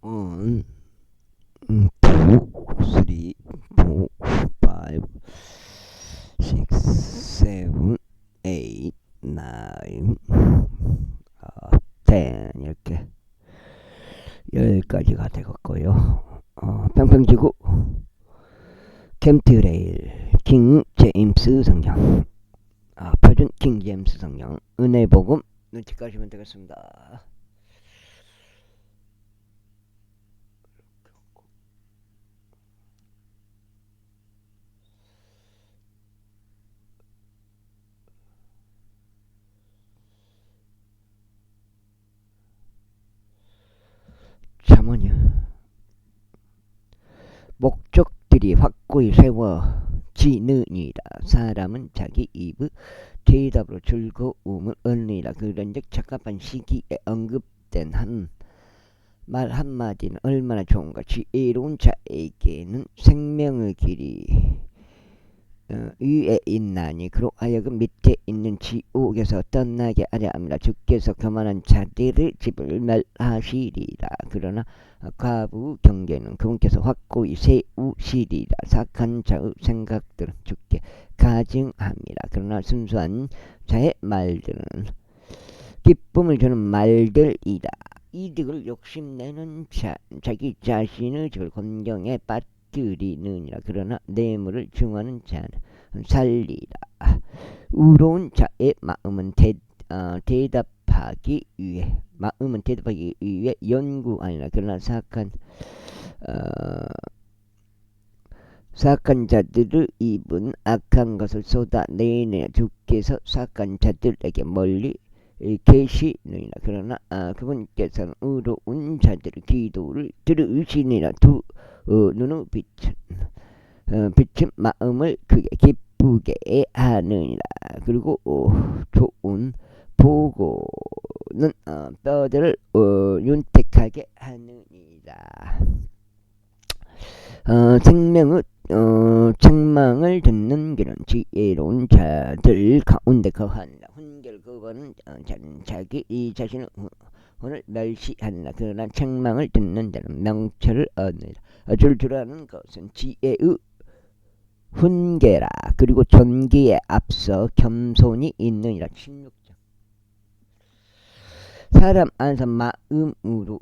1, 2, 3, 4, 5, 6, 7, 8, 9, 10 이렇게 10가지가 되겠고요. 평평지구 캠트레일 킹 제임스 성경, 표준 킹 제임스 성경, 은혜복음 눈치 까시면 되겠습니다. 잠언이요. 목적들이 확고히 세워지느니라. 사람은 자기 입의 대답으로 즐거움을 얻느니라. 그런즉 적합한 시기에 언급된 말 한마디는 얼마나 좋은가. 지혜로운 자에게는 생명의 길이 위에 있나니 그로 하여금 밑에 있는 지옥에서 떠나게 하려 합니다. 주께서 교만한 자들의 집을 멸하시리라. 그러나 과부 경계는 그분께서 확고히 세우시리라. 착한 자의 생각들은 주께 가증합니다. 그러나 순수한 자의 말들은 기쁨을 주는 말들이다. 이득을 욕심내는 자, 자기 자신의 집을 곤경에 빠뜨리느니라. 그러나 뇌물을 증오하는 자는 살리라. 의로운 자의 마음은 대답하기 위해 연구하니라. 그러나 사악한 자들의 입은 악한 것을 쏟아내느니라. 주께서 사악한 자들에게 멀리 계시느니라. 그러나 그분께서는 의로운 자들의 기도를 들으시니라. 두 눈의 빛은 마음을 크게 기쁘게 하느니라. 그리고 좋은 보고는 뼈들을 윤택하게 하느니라. 생명의 책망을 듣는 길은 지혜로운 자들 가운데 거하니라. 훈결 그거는 자기 이 자신의 혼을 멸시하니라. 그러나 책망을 듣는 자는 명철을 얻느니라. 줄줄하는 것은 지혜의 훈계라. 그리고 존귀에 앞서 겸손이 있느니라. 16장. 사람 안에서 마음으로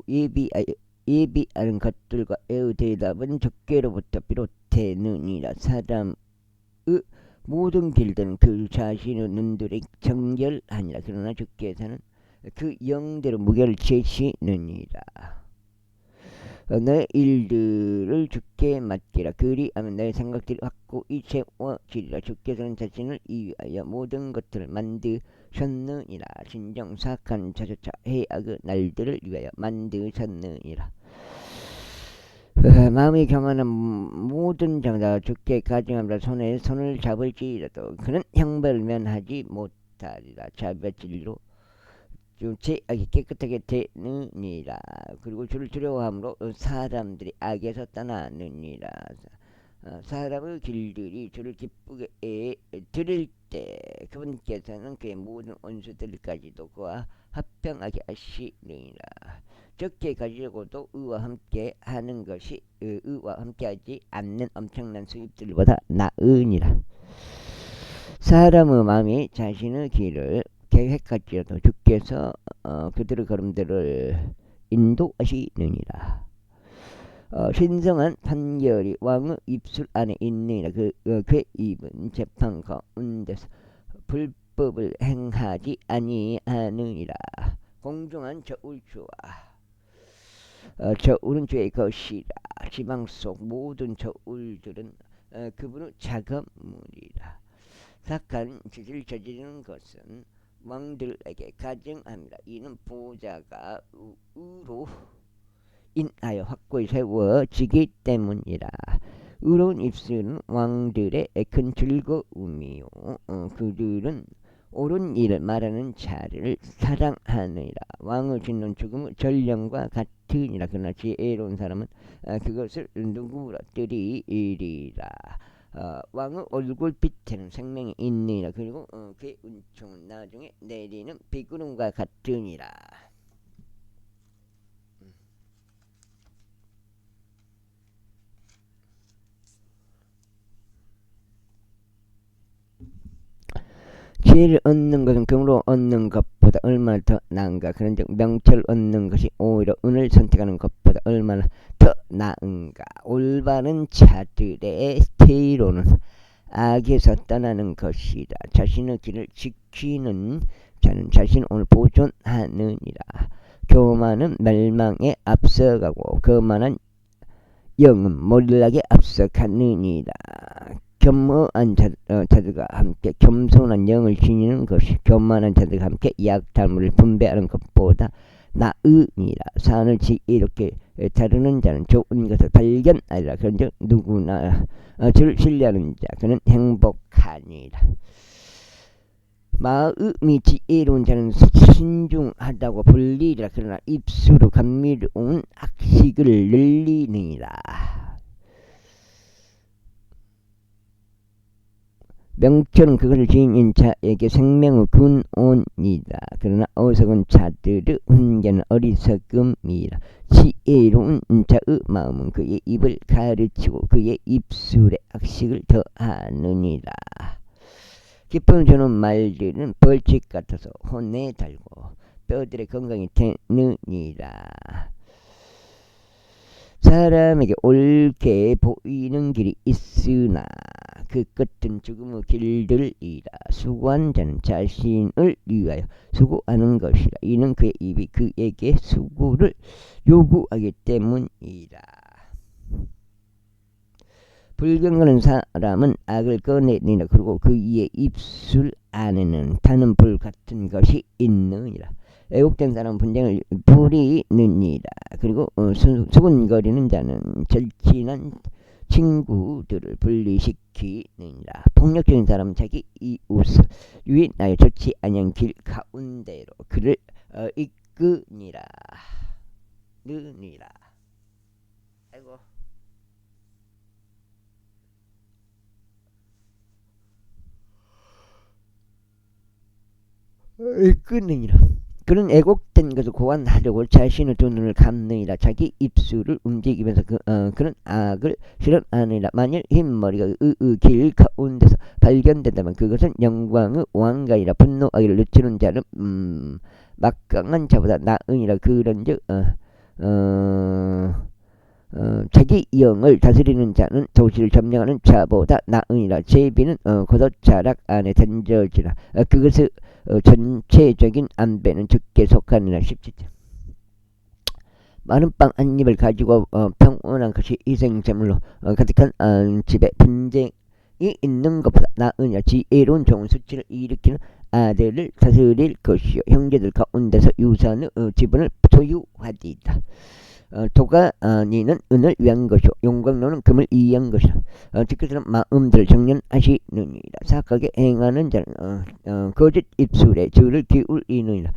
예비하는 것들과 애의 대답은 적개로부터 비롯되느니라. 사람의 모든 길들은 그 자신의 눈들에 정결하니라. 그러나 주께서는 그 영대로 무게를 재시느니라. 너의 일들을 주께 맡기라. 그리하면 너의 생각들이 확고히 세워지리라. 주께서는 자신을 위하여 모든 것들을 만드셨느니라. 진정 사악한 자조차 해악의 날들을 위하여 만드셨느니라. 마음이 경하는 모든 자가 주께 가증함이라. 손에 손을 잡을지라도 그는 형벌을 면하지 못하리라. 자비와 진리로 죄악이 깨끗하게 되느니라. 그리고 주를 두려워함으로 사람들이 악에서 떠나느니라. 사람의 길들이 주를 기쁘게 들을 때 그분께서는 그의 모든 원수들까지도 그와 합병하게 하시느니라. 적게 가지고도 의와 함께 하는 것이 의와 함께하지 않는 엄청난 수입들보다 나으니라. 사람의 마음이 자신의 길을 계획할지라도 주께서 그들의 걸음들을 인도하시느니라. 신성한 판결이 왕의 입술 안에 있느니라. 그의 입은 재판 가운데서 불법을 행하지 아니하느니라. 공정한 저울주와 저울은 죄의 것이라. 지방 속 모든 저울들은 그분의 작업물이라. 착한 짓을 저지르는 것은 왕들에게 가증합니다. 이는 보좌가 의로 인하여 확고히 세워지기 때문이라. 의로운 입술은 왕들의 큰 즐거움이요 그들은 옳은 일을 말하는 자를 사랑하느니라. 왕을 짓는 죽음은 전령과 같으니라. 그러나 지혜로운 사람은 그것을 누구라뜨리리라. 왕의 얼굴빛에는 생명이 있느니라. 그리고 그의 은총은 나중에 내리는 비구름과 같으니라. 지혜를 얻는 것은 금으로 얻는 것보다 얼마나 더 나은가. 그런즉 명철을 얻는 것이 오히려 운을 선택하는 것보다 얼마나 더 나은가. 올바른 자들의 태로는 악에서 떠나는 것이다. 자신의 길을 지키는 자는 자신을 오늘 보존하느니라. 교만은 멸망에 앞서가고 거만한 영은 몰락에 앞서가느니라. 겸허한 자들과 함께 겸손한 영을 지니는 것이 교만한 자들과 함께 약탈물을 분배하는 것보다 나으니라. 산을 지혜롭게 다루는 자는 좋은 것을 발견하리라. 그런즉 누구나 주를 신뢰하는 자 그는 행복하니라. 마음이 지혜로운 자는 신중하다고 불리리라. 그러나 입술로 감미로운 학식을 늘리느니라. 명철은 그것을 지닌 자에게 생명의 근원이다. 그러나 어리석은 자들의 훈계는 어리석음이라. 지혜로운 자의 마음은 그의 입을 가르치고 그의 입술에 악식을 더하느니라. 기쁨 주는 말들은 벌칙 같아서 혼에 달고 뼈들의 건강이 되느니라. 사람에게 옳게 보이는 길이 있으나 그 끝은 죽음의 길들이라. 수고한 자는 자신을 위하여 수고하는 것이라. 이는 그의 입이 그에게 수고를 요구하기 때문이라. 불경건한 사람은 악을 꺼내니라. 그리고 그의 입술 안에는 타는 불 같은 것이 있느니라. 애국된 사람은 분쟁을 부리느니라. 그리고 수군거리는 자는 절친한 친구들을 분리시키느니라. 폭력적인 사람은 자기 이웃을 유인하여 좋지 아니한 길 가운데로 그를 이끄니라. 느니라. 아이고. 이끄느니라. 그는 애곡된 것을 고안하려고 자신의 두 눈을 감느니라. 자기 입술을 움직이면서 그는 악을 실현하느니라. 만일 흰머리가 길 가운데서 발견된다면 그것은 영광의 왕가이라. 분노하기를 늦추는 자는 막강한 자보다 나으니라. 그런즉 자기 영을 다스리는 자는 도시를 점령하는 자보다 나으니라. 제비는 고도자락 안에 던져지라. 그것을 전체적인 안배는 적게 속하느라. 17절. 많은 빵 한 입을 가지고 평온한 것이 희생제물로 가득한 집에 분쟁이 있는 것보다 나으냐. 지혜로운 종은 수치를 일으키는 아들을 다스릴 것이요 형제들 가운데서 유산의 지분을 소유하리이다. 도가니는 은을 위한 것이요 용광로는 금을 위한 것이라. 주께서는 마음들을 정련하시느니라. 사악하게 행하는 자는 거짓 입술에 주를 기울이느니라.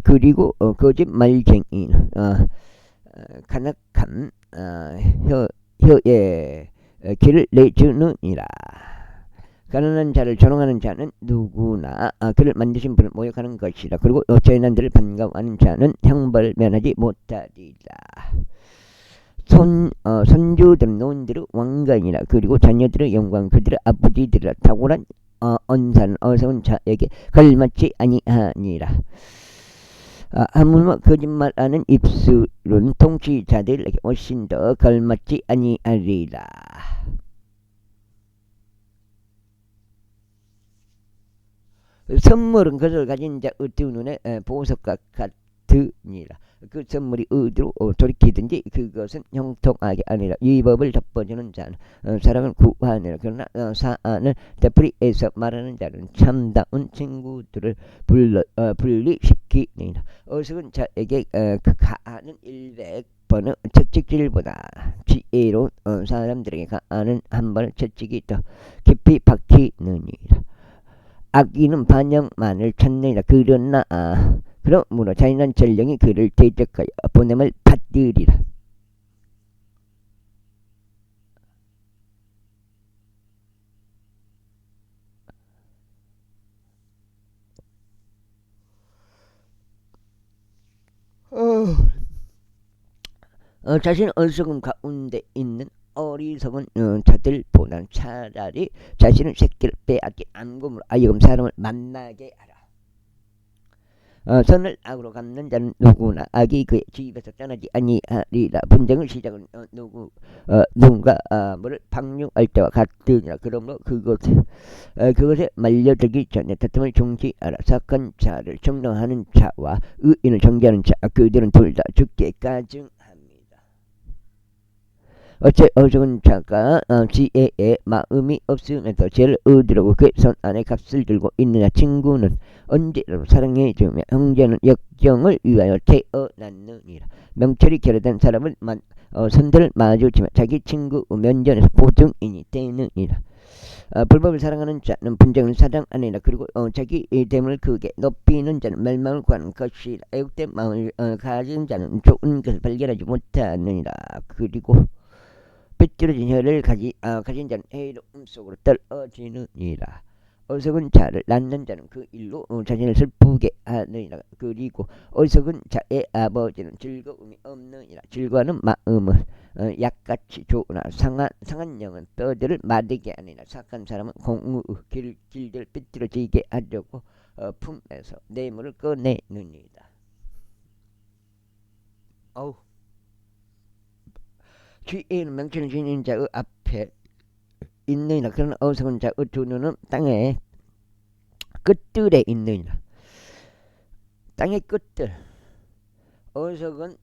그리고 거짓 말쟁이는 간악한 혀에 길을 내주느니라. 가난한 자를 조롱하는 자는 누구나 그를 만드신 분을 모욕하는 것이라. 그리고 죄인들을 반가워하는 자는 형벌을 면하지 못하리라. 손주들은 노인들의 왕관이라. 그리고 자녀들의 영광 그들의 아버지들이라. 탁월한 언사는 어리석은 자에게 걸맞지 아니하니라. 아무나 거짓말하는 입술은 통치자들에게 훨씬 더 걸맞지 아니하리라. 선물은 그것을 가진 자의 두 눈에 보석과 같으니라. 그 선물이 어디로 돌이키든지 그것은 형통하게 아니라. 이 법을 덮어주는 자는 사랑을 구하느니라. 그러나 사안을 되풀이해서 말하는 자는 참다운 친구들을 분리시키느니라. 어리석은 자에게 가하는 100번의 채찍질보다 지혜로운 사람들에게 가하는 한 번의 채찍이 더 깊이 박히느니라. 악인은 반역만을 찾느니라. 그러므로 잔인한 전령이 그를 대적하여 보냄을 받으리라. 자신의 어리석음 가운데 있는 어리석은 자들보다는 차라리 자신의 새끼를 빼앗긴 암금으로 하여금 사람을 만나게 하라. 선을 악으로 갚는 자는 누구나 악이 그의 집에서 떠나지 아니하리라. 분쟁의 시작은 누군가 뭐를 방류할 때와 같으니라. 그러므로 그것에 말려들기 전에 다툼을 종지하라. 착한 자를 정당하는 자와 의인을 정죄하는 자, 그들은 둘 다 죽게 가증합니다. 어째 어리석은 자가 지혜에 마음이 없으면서 죄를 얻으려고 그의 손 안에 값을 들고 있느냐. 친구는 언제라도 사랑해 주며 형제는 역경을 위하여 태어났느니라. 명철이 결여된 사람은 선들을 마주치며 자기 친구 면전에서 보증인이 되느니라. 불법을 사랑하는 자는 분쟁을 사랑하느니라. 그리고 자기 됨을 크게 높이는 자는 멸망을 구하는 것이라. 애국된 마음을 가진 자는 좋은 것을 발견하지 못하느니라. 그리고 삐뚤어진 혀를 가진 자는 해로움 속으로 떨어지느니라. 어리석은 자를 낳는 자는 그 일로 자신을 슬프게 하느니라. 그리고 어리석은 자의 아버지는 즐거움이 없느니라. 즐거워하는 마음은 약같이 좋으나 상한 영은 뼈들을 마르게 하느니라. 착한 사람은 공의 길들 삐뚤어지게 하려고 품에서 뇌물을 꺼내느니라. 어우, 지혜는 명철을 지닌 자의 앞에 있느니라. 그러나 어리석은 자의 두 눈은 땅의 끝들에 있느니라. 땅의 끝들. 어리석은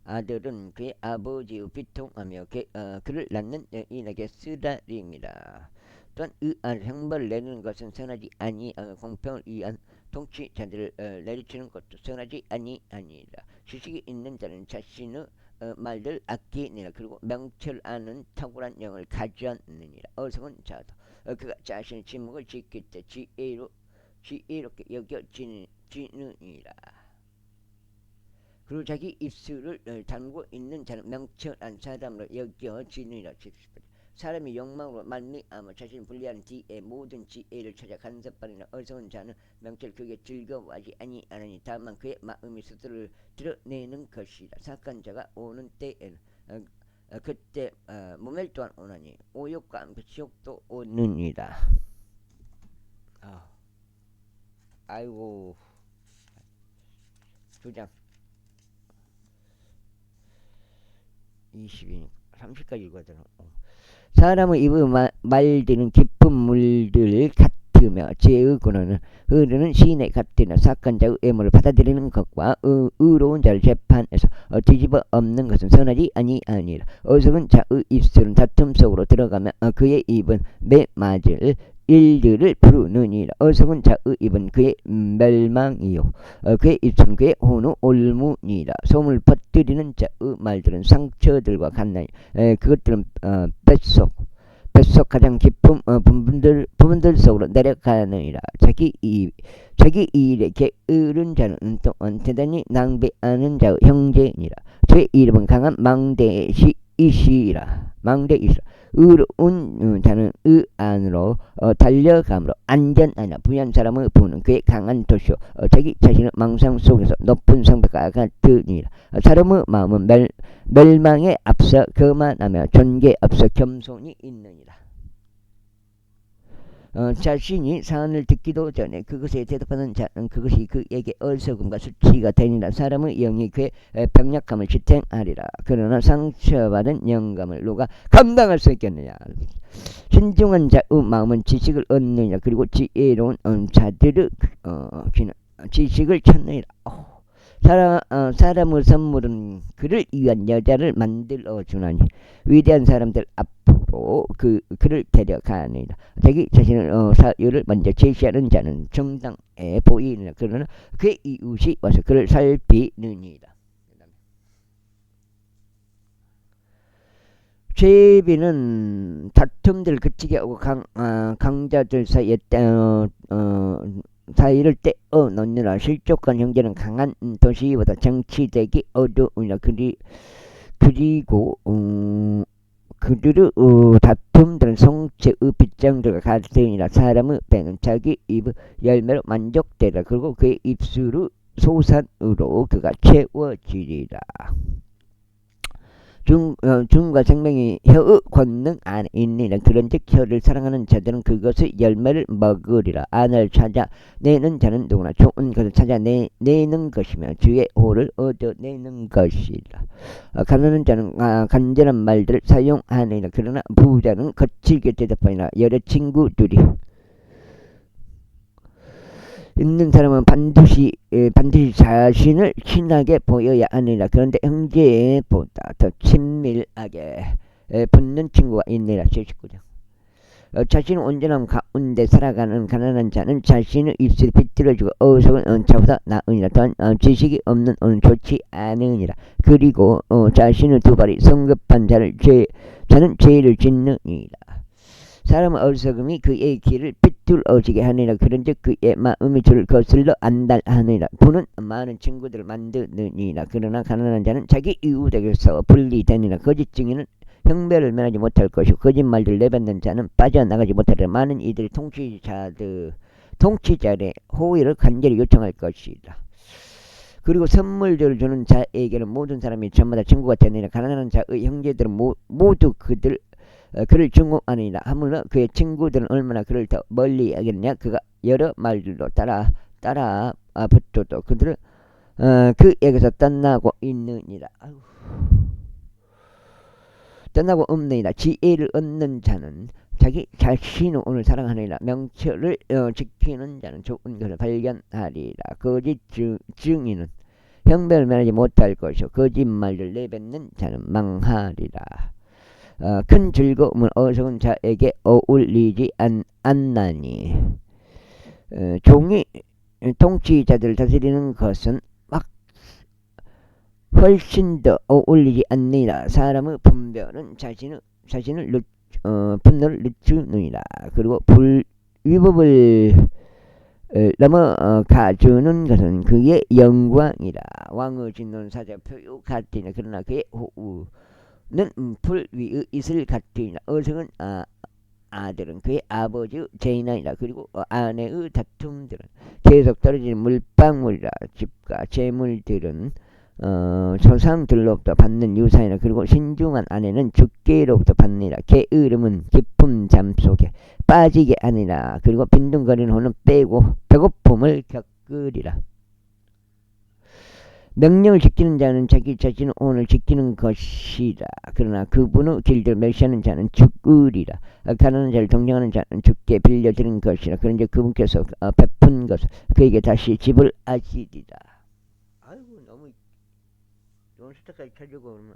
아들은 그의 아버지의 비통하며 그를 낳는 여인에게 쓰라림이라. 또한 의아한 형벌을 내리는 것은 선하지 아니하며 공평을 위한 통치자들을 내리치는 것도 선하지 아니하니라. 지식이 있는 자는 자신의 말들 아끼니라. 그리고 명철 아는 탁월한 영을 가져느니라. 어리석은 자도 그가 자신의 침묵을 지킬 때 지혜롭게 여겨지느니라. 그리고 자기 입술을 담고 있는 자는 명철한 사람으로 여겨지느니라. 사람이 욕망으로 말미암아 자신을 불리하는 뒤에 모든 지혜를 찾아 간섭하느니라. 어리석은 자는 명철 그게 즐거워하지 아니하나니 다만 그의 마음이 스스로를 드러내는 것이라. 착한 자가 오는 때에는 그때 모멸 또한 오나니 오욕과 함께 지옥도 오느니라. 아이고, 두장 20인 30까지 읽어야 되나? 사람의 입의 말들은 깊은 물들 같으며 지혜의 근원은 흐르는 시내 같으나 착한 자의 애물을 받아들이는 것과 의로운 자를 재판에서 뒤집어 엎는 것은 선하지 아니하니라. 어리석은 자의 입술은 다툼 속으로 들어가며 그의 입은 매맞을 일들을 부르느니라. 어리석은 자의 입은 그의 멸망이요 그의 입술은 그의 혼의 올무니라. 소문을 퍼뜨리는 자의 말들은 상처들과 같나니 그것들은 뱃속 가장 깊은 부분들 속으로 내려가느니라. 자기 일에 게으른 자는 또한 대단히 낭비하는 자의 형제니라. 저의 이름은 강한 망대이시라. 의로운 자는 의 안으로 달려가므로 안전하냐. 부유한 사람의 부는 그의 강한 도시요 자기 자신의 망상 속에서 높은 성벽과 같으니라. 사람의 마음은 멸망에 앞서 거만하며 존귀에 앞서 겸손이 있느니라. 자신이 사안을 듣기도 전에 그것에 대답하는 자는 그것이 그에게 어리석음과 수치가 되니라. 사람의 영이 그의 병약함을 지탱하리라. 그러나 상처받은 영감을 누가 감당할 수 있겠느냐. 신중한 자의 마음은 지식을 얻느니라. 그리고 지혜로운 자들의 귀는 지식을 찾느니라. 사람의 선물은 그를 위한 여자를 만들어 주나니 위대한 사람들 앞으로 그를 데려가느니라. 자기 자신의 사유를 먼저 제시하는 자는 정당해 보이느니라. 그러나 그의 이웃이 와서 그를 살피느니라. 죄비는 다툼들 그치게 하고 강자들 사이에 사이를 떼어놓느라. 실족한 형제는 강한 도시보다 정치되기 어려우니라. 그리고 그들의 다툼들은 송채의 빗장들과 같으니라. 사람의 배는 자기 입의 열매로 만족되리라. 그리고 그의 입술의 소산으로 그가 채워지리라. 중과 생명이 혀의 권능 안에 있느니라. 그런즉 혀를 사랑하는 자들은 그것의 열매를 먹으리라. 안을 찾아내는 자는 누구나 좋은 것을 찾아내는 것이며 주의 호를 얻어내는 것이라. 가난한 자는 간절한 말들을 사용하느니라. 그러나 부자는 거칠게 대답하니라. 여러 친구들이 있는 사람은 반드시 자신을 친하게 보여야 하느니라. 그런데 형제보다 더 친밀하게 붙는 친구가 있느니라. 79장. 자신은 온전함 가운데 살아가는 가난한 자는 자신의 입술이 비뚤어지고 어리석은 자보다 나으니라. 또한 지식이 없는 언은 좋지 않으니라. 그리고 자신의 두 발이 성급한 자는 죄를 짓느니라. 사람은 어리석음이 그의 길을 삐뚤어지게 하느니라. 그런즉 그의 마음이 주를 거슬러 안달하느니라. 부는 많은 친구들을 만드느니라. 그러나 가난한 자는 자기 이웃에게서 분리되느니라. 거짓 증인은 형배를 면하지 못할 것이고 거짓말들 내뱉는 자는 빠져나가지 못하리라. 많은 이들이 통치자의 호의를 간절히 요청할 것이다. 그리고 선물들을 주는 자에게는 모든 사람이 전마다 친구가 되느니라. 가난한 자의 형제들은 모두 그를 증오하느니라. 하물며 그의 친구들은 얼마나 그를 더 멀리 하겠느냐. 그가 여러 말들로 따라 붙어도 그들은 그에게서 떠나고 있느니라. 떠나고 없느니라. 지혜를 얻는 자는 자기 자신을 오늘 사랑하느니라. 명철을 지키는 자는 좋은 것을 발견하리라. 거짓 증인은 형벌을 면하지 못할 것이요 거짓말을 내뱉는 자는 망하리라. 큰 즐거움은 어리석은 자에게 어울리지 않나니 종이 통치자들을 다스리는 것은 훨씬 더 어울리지 않느니라. 사람의 분별은 자신을 분노를 늦추느니라. 그리고 위법을 넘어가주는 것은 그의 영광이라. 왕의 진노는 사자 표요 같으니라. 그러나 그의 호우는 풀 위의 이슬 같으니라. 어리석은 아들은 그의 아버지의 재난이라. 그리고 아내의 다툼들은 계속 떨어지는 물방울이라. 집과 재물들은 조상들로부터 받는 유산이라. 그리고 신중한 아내는 주께로부터 받느니라. 게으름은 깊은 잠 속에 빠지게 하니라. 그리고 빈둥거리는 혼은 배고픔을 겪으리라. 명령을 지키는 자는 자기 자신의 오늘 지키는 것이라. 그러나 그분의 길들 멸시하는 자는 죽으리라. 가난한 자를 동정하는 자는 주께 빌려드린 것이라. 그런데 그분께서 베푼 것을 그에게 다시 집을 하시리라. 아이고 너무 몬스터까지 켜주고 그러면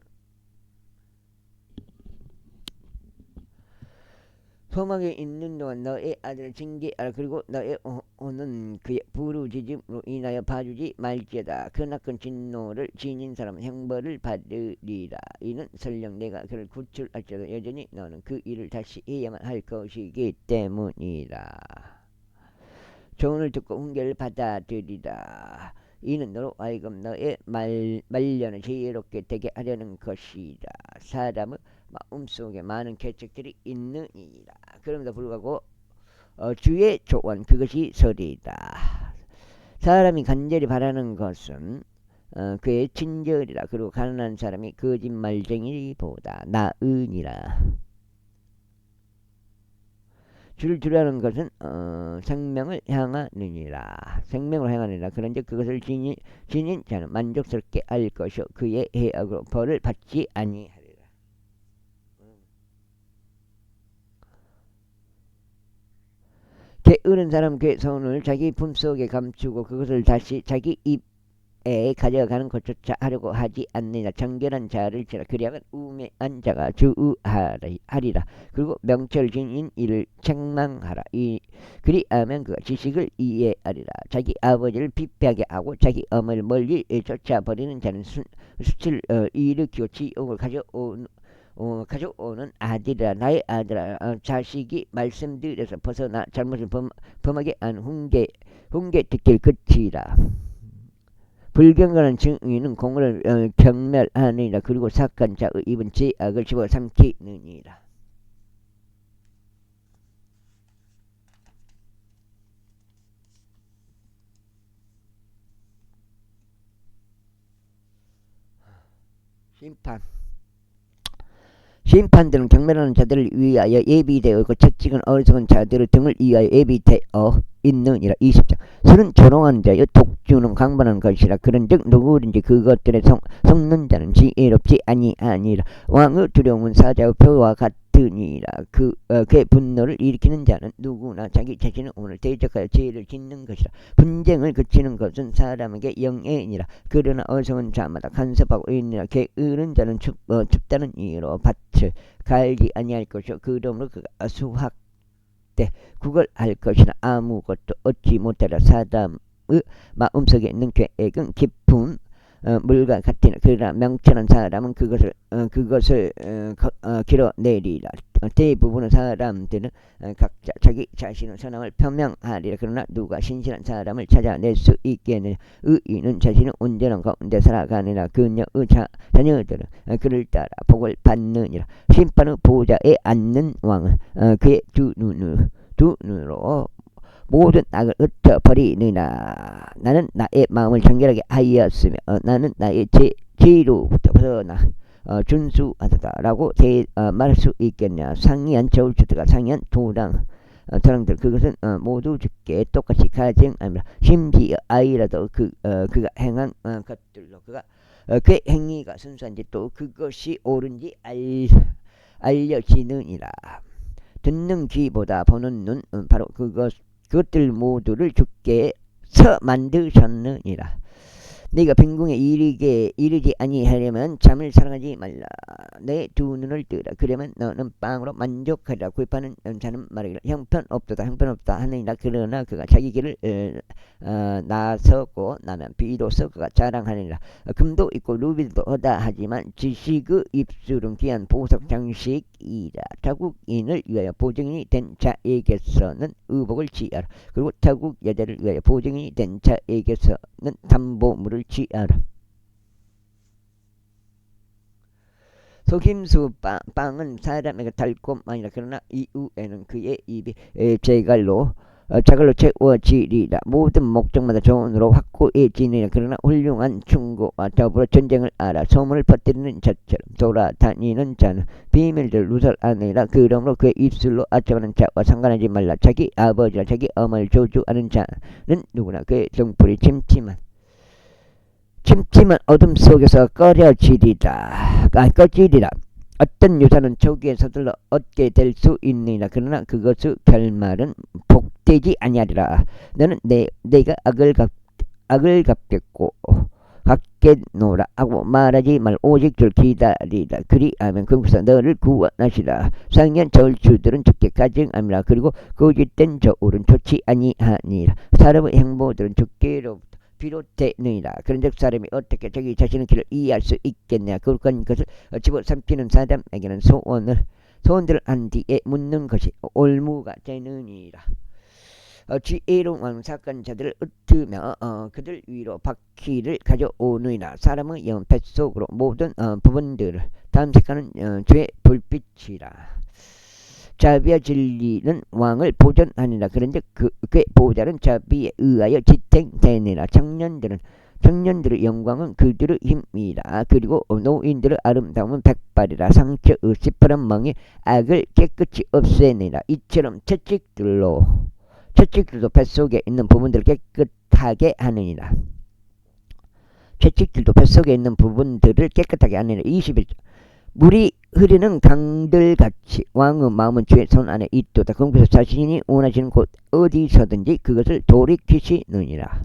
소망에 있는 동안 너의 아들을 징계하라. 그리고 너의 오는 그의 부르짖음으로 인하여 봐주지 말지어다. 크나큰 진노를 지닌 사람은 형벌을 받으리라. 이는 설령 내가 그를 구출할지라도 여전히 너는 그 일을 다시 해야만 할 것이기 때문이라. 조언을 듣고 훈계를 받아들이라. 이는 너로 하여금 너의 말년을 지혜롭게 되게 하려는 것이라. 사람의 마음속에 많은 계책들이 있느니라. 그럼에도 불구하고 주의 조언 그것이 설이다. 사람이 간절히 바라는 것은 그의 친절이라. 그리고 가난한 사람이 거짓말쟁이보다 나으니라. 주를 두려하는 것은 생명을 향하느니라. 생명을 향하느니라. 그런데 그것을 지닌 자는 만족스럽게 할 것이요 그의 해악으로 벌을 받지 아니하리라. 게으른 사람 그의 손을 자기 품속에 감추고 그것을 다시 자기 입에 가져가는 것조차 하려고 하지 않느니라. 정결한 자를 지라. 그리하면 우매한 자가 주의하리라. 그리고 명철진인 이를 책망하라. 그리하면 그가 지식을 이해하리라. 자기 아버지를 비패하게 하고 자기 어머니를 멀리 쫓아버리는 자는 수치를 일으키고 지옥을 가져오는 아들이라. 나의 아들아, 자식이 말씀드려서 벗어나 잘못을 범하게 한 훈계 듣길 그치라. 불경건한 증인은 공을 경멸하느니라. 그리고 사악한 자의 입은 죄악을 집어삼키느니라. 심판 심판들은 경멸하는 자들을 위하여 예비되었고 채찍은 어리석은 자들의 등을 위하여 예비되어 있느니라. 20장 술은 조롱하는 자여 독주는 강반하는 것이라. 그런즉 누구든지 그것들에 섞는 자는 지혜롭지 아니하니라. 왕의 두려움은 사자의 표와 같으니라. 그의 분노를 일으키는 자는 누구나 자기 자신을 오늘 대적하여 죄를 짓는 것이라. 분쟁을 그치는 것은 사람에게 영예이니라. 그러나 어리석은 자마다 간섭하고 있느니라. 게으른 자는 춥다는 이유로 밭을 갈지 아니할 것이요 그러므로 그가 수확 때 구걸할 것이나 아무것도 얻지 못하라. 사람의 마음속에 있는 계획은 깊은 물과 같으나 그러나 명철한 사람은 그것을 길어내리라. 대부분의 사람들은 각자 자기 자신의 선함을 표명하리라. 그러나 누가 신실한 사람을 찾아낼 수 있겠느냐. 의인은 자신의 온전한 가운데 살아가느라. 그녀의 자녀들은 그를 따라 복을 받느니라. 심판의 보좌에 앉는 왕은 그의 두 눈으로 모든 악을 흩어버리느라. 나는 나의 마음을 정결하게 하였으며 나는 나의 죄로부터 벗어나 준수하다라고 말할 수 있겠냐. 상이한 저울주드가 상이한 도랑들 그것은 모두 죽게 똑같이 가증합니다. 심지어 아이라도 그가 행한 것들로 그의 행위가 순수한지 또 그것이 옳은지 알려지느니라. 듣는 귀보다 보는 눈 바로 그것들 모두를 주께서 만드셨느니라. 네가 빈궁에 이르지 아니하려면 잠을 사랑하지 말라. 내 두 눈을 뜨라. 그러면 너는 빵으로 만족하리라. 구입하는 자는 말하기를 형편없다 하느니라. 그러나 그가 자기 길을 나서고 나면 비로소 그가 자랑하느니라. 금도 있고 루비도 하다 하지만 지식의 입술은 귀한 보석 장식이라. 타국인을 위하여 보증인이 된 자에게서는 의복을 취하라. 그리고 타국 여자를 위하여 보증인이 된 자에게서는 담보물을 취하라. 속임수 빵은 사람에게 달콤하니라. 그러나 이후에는 그의 입이 자갈로 채워지리라. 모든 목적마다 조언으로 확고해지니라. 그러나 훌륭한 충고와 더불어 전쟁을 알아 소문을 퍼뜨리는 자처럼 돌아다니는 자는 비밀들 누설하느니라. 그러므로 그의 입술로 아첨하는 자와 상관하지 말라. 자기 아버지와 자기 어머니를 저주하는 자는 누구나 그의 등불이 침침한 어둠 속에서 꺼지리라. 어떤 유산은 조기에 서둘러 얻게 될 수 있느니라. 그러나 그것의 결말은 복되지 아니하리라. 너는 내가 악을 갚겠고 갚겠노라 하고 말하지 말. 오직 줄 기다리라. 그리하면 그곳에서 너를 구원하시라. 상이한 저울주들은 죽게 가증함이라. 그리고 거짓된 저울은 좋지 아니하니라. 사람의 행보들은 죽게로부터 비롯되느니라. 그런즉 사람이 어떻게 자기 자신의 길을 이해할 수 있겠냐. 그러한 것을 집어삼키는 사람에게는 소원들을 한 뒤에 묻는 것이 올무가 되느니라. 지혜로운 왕 사건자들을 흩으며 그들 위로 바퀴를 가져오느니라. 사람의 영 뱃속으로 모든 부분들을 탐색하는 죄의 불빛이라. 자비와 진리는 왕을 보존하니라. 그런즉 그의 보좌는 자비에 의하여 지탱되니라. 청년들의 영광은 그들의 힘이라. 그리고 노인들의 아름다움은 백발이라. 상처의 시퍼런 멍이 악을 깨끗이 없애니라. 이처럼 채찍들도 뱃속에 있는 부분들을 깨끗하게 하느니라. 채찍들도 뱃속에 있는 부분들을 깨끗하게 하느니라. 21절 물이 흐르는 강들같이 왕의 마음은 주의 손 안에 있도다. 그곳에서 자신이 원하시는 곳 어디서든지 그것을 돌이키시느니라.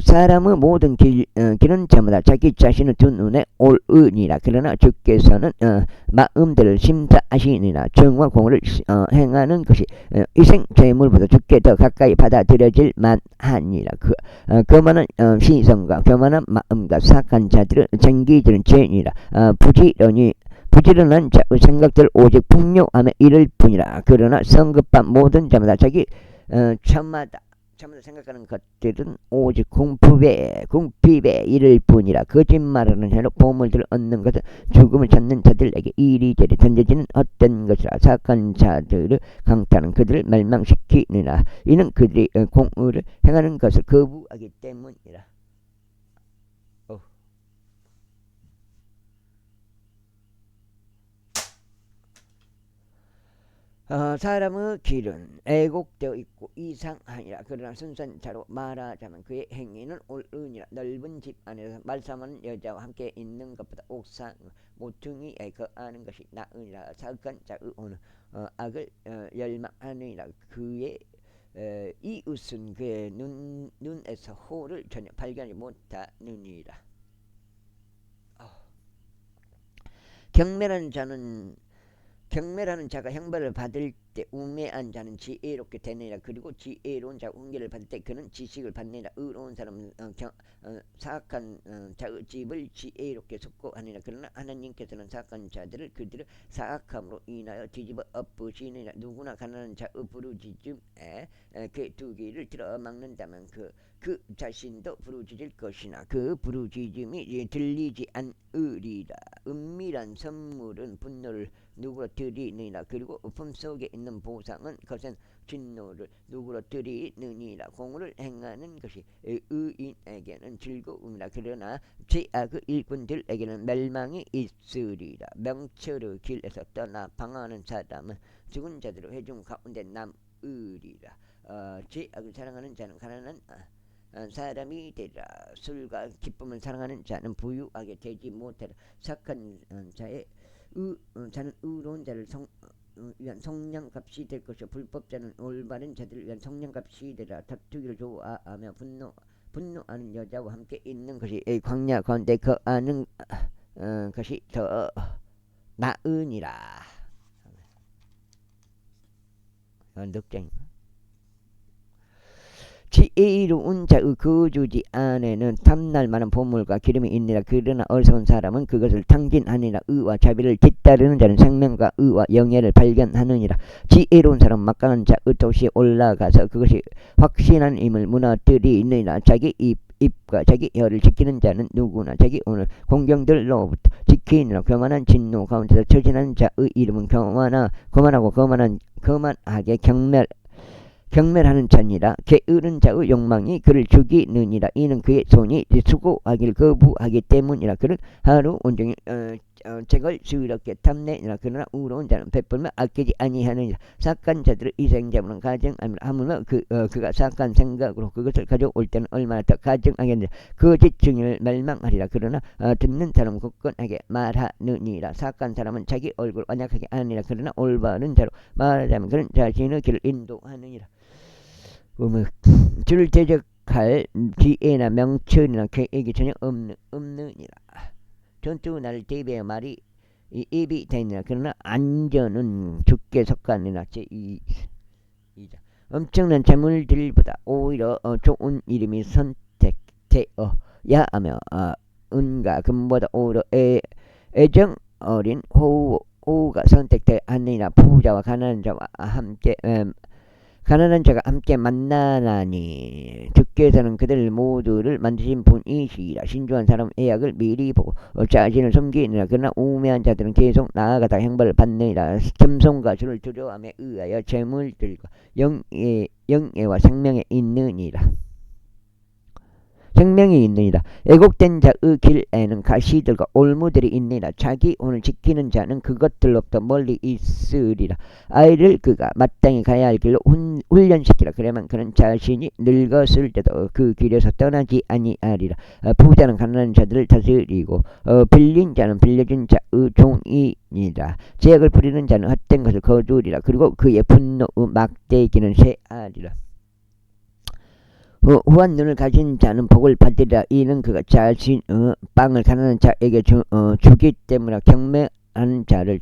사람의 모든 길은 전부다 자기 자신의 두 눈에 옳으니라. 그러나 주께서는 마음들을 심사하시니라. 정과 공의를 행하는 것이 희생 제물보다 주께 더 가까이 받아들여질 만하니라. 교만한 시선과 교만한 마음과 사악한 자들은 생기들은 죄니라. 부지런한 자의 생각들 오직 풍요함에 이를 뿐이라. 그러나 성급한 모든 자마다 자기 저마다 생각하는 것들은 오직 궁핍에 이를 뿐이라. 거짓말하는 자로 보물들을 얻는 것은 죽음을 찾는 자들에게 이리저리 던져지는 헛된 것이라. 사악한 자들을 강탈하는 그들을 멸망시키느라. 이는 그들이 공의를 행하는 것을 거부하기 때문이라. 사람의 길은 애곡되어 있고 이상하니라. 그러나 순수한 자로 말하자면 그의 행위는 옳으니라. 넓은 집 안에서 말싸움하는 여자와 함께 있는 것보다 옥상 모퉁이에 거하는 것이 나으니라. 사악한 자의 오는 악을 열망하느니라. 그의 이웃은 그의 눈에서 호를 전혀 발견하지 못하느니라. 경멸하는 자가 형벌을 받을 때 우매한 자는 지혜롭게 되느니라. 그리고 지혜로운 자가 훈계를 받을 때 그는 지식을 받느니라. 의로운 사람은 사악한 자의 집을 지혜롭게 속고하느니라. 그러나 하나님께서는 사악한 자들을 그들의 사악함으로 인하여 뒤집어 엎으시느니라. 누구나 가난한 자의 부르짖음에 그 두 귀를 틀어막는다면 그 자신도 부르짖을 것이나 그 부르짖음이 들리지 않으리라. 은밀한 선물은 분노를 누그러뜨리느니라. 그리고 품속에 있는 보상은 거센 진노를 누그러뜨리느니라. 공의를 행하는 것이 의인에게는 즐거움이라. 그러나 죄악의 일꾼들에게는 멸망이 있으리라. 명철의 길에서 떠나 방황하는 사람은 죽은 자들의 회중 가운데 남으리라. 죄악을 사랑하는 자는 가난한 사람이 되라. 술과 기쁨을 사랑하는 자는 부유하게 되지 못하라. 착한 자는 의로운 자를 위한 성냥값이 될 것이요 불법자는 올바른 자들을 위한 성냥값이 되라. 다투기를 좋아하며 분노하는 여자와 함께 있는 것이 광야 가운데 거하는 것이 더 나으니라. 늑장. 지혜로운 자의 거주지 안에는 탐날 만한 보물과 기름이 있느라. 그러나 어리석은 사람은 그것을 탕진하느니라. 의와 자비를 뒤따르는 자는 생명과 의와 영예를 발견하느니라. 지혜로운 사람은 막강한 자의 도시에 올라가서 그것이 확신한 힘을 무너뜨리느니라. 자기 입과 자기 혀를 지키는 자는 누구나 자기 오늘 공경들로부터 지키느라. 교만한 진노 가운데서 처진한 자의 이름은 거만하게 경멸하는 자니라. 게으른 자의 욕망이 그를 죽이느니라. 이는 그의 손이 수고하기를 거부하기 때문이라. 그는 하루 온종일 책을 스럽게 탐내니라. 그러나 의로운 자는 베풀며 아끼지 아니하느니라. 사악한 자들의 이생자물은 가정하며 하물며 그가 사악한 생각으로 그것을 가져올 때는 얼마나 더 가정하겠느냐. 거짓 증인을 멸망하리라. 그러나 듣는 사람은 굳건하게 말하느니라. 사악한 사람은 자기 얼굴 완약하게 하느니라. 그러나 올바른 자로 말하자면 그는 자신의 길을 인도하느니라. 주를 대적할 지혜나 명철이나 계획이 전혀 없느니라. 전투 날 대비의 말이 입이 되느니라. 그러나 안전은 죽게 속하느니라. 제2자. 엄청난 재물들보다 오히려 좋은 이름이 선택되어야 하며 은과 금보다 오히려 애정 어린 호우가 선택되어야 하느니라. 부자와 가난한 자가 함께 만나나니 주께서는 그들 모두를 만드신 분이시라. 신중한 사람은 애약을 미리 보고 자신을 섬기느니라. 그러나 우매한 자들은 계속 나아가다 형벌을 받느니라. 겸손과 주를 두려움에 의하여 재물들과 영예와 생명이 있느니라. 애곡된 자의 길에는 가시들과 올무들이 있느니라. 자기 오늘 지키는 자는 그것들로부터 멀리 있으리라. 아이를 그가 마땅히 가야 할 길로 훈련시키라. 그러면 그는 자신이 늙었을 때도 그 길에서 떠나지 아니하리라. 부자는 가난한 자들을 다스리고 빌린 자는 빌려준 자의 종이니라. 죄악을 부리는 자는 헛된 것을 거두리라. 그리고 그의 분노의 막대기는 쇠하리라. 후한 눈을 가진 자는 복을 받으리라. 이는 그가 자신의 빵을 가난한 자에게 주기 때문에 경매하는 자를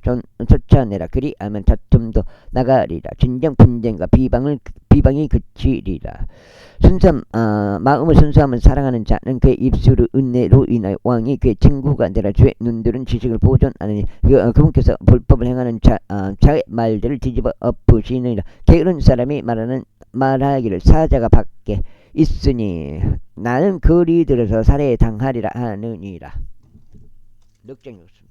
쫓아내라. 그리하면 다툼도 나가리라. 진정 분쟁과 비방이 그치리라. 마음을 순수함을 사랑하는 자는 그의 입술의 은혜로 인하여 왕이 그의 친구가 되라. 주의 눈들은 지식을 보존하느니 그분께서 불법을 행하는 자의 말들을 뒤집어 엎으시느니라. 게으른 사람이 말하기를 사자가 밖에 있으니 나는 거리들에서 살해 당하리라 하느니라. 늑장이 없습니다.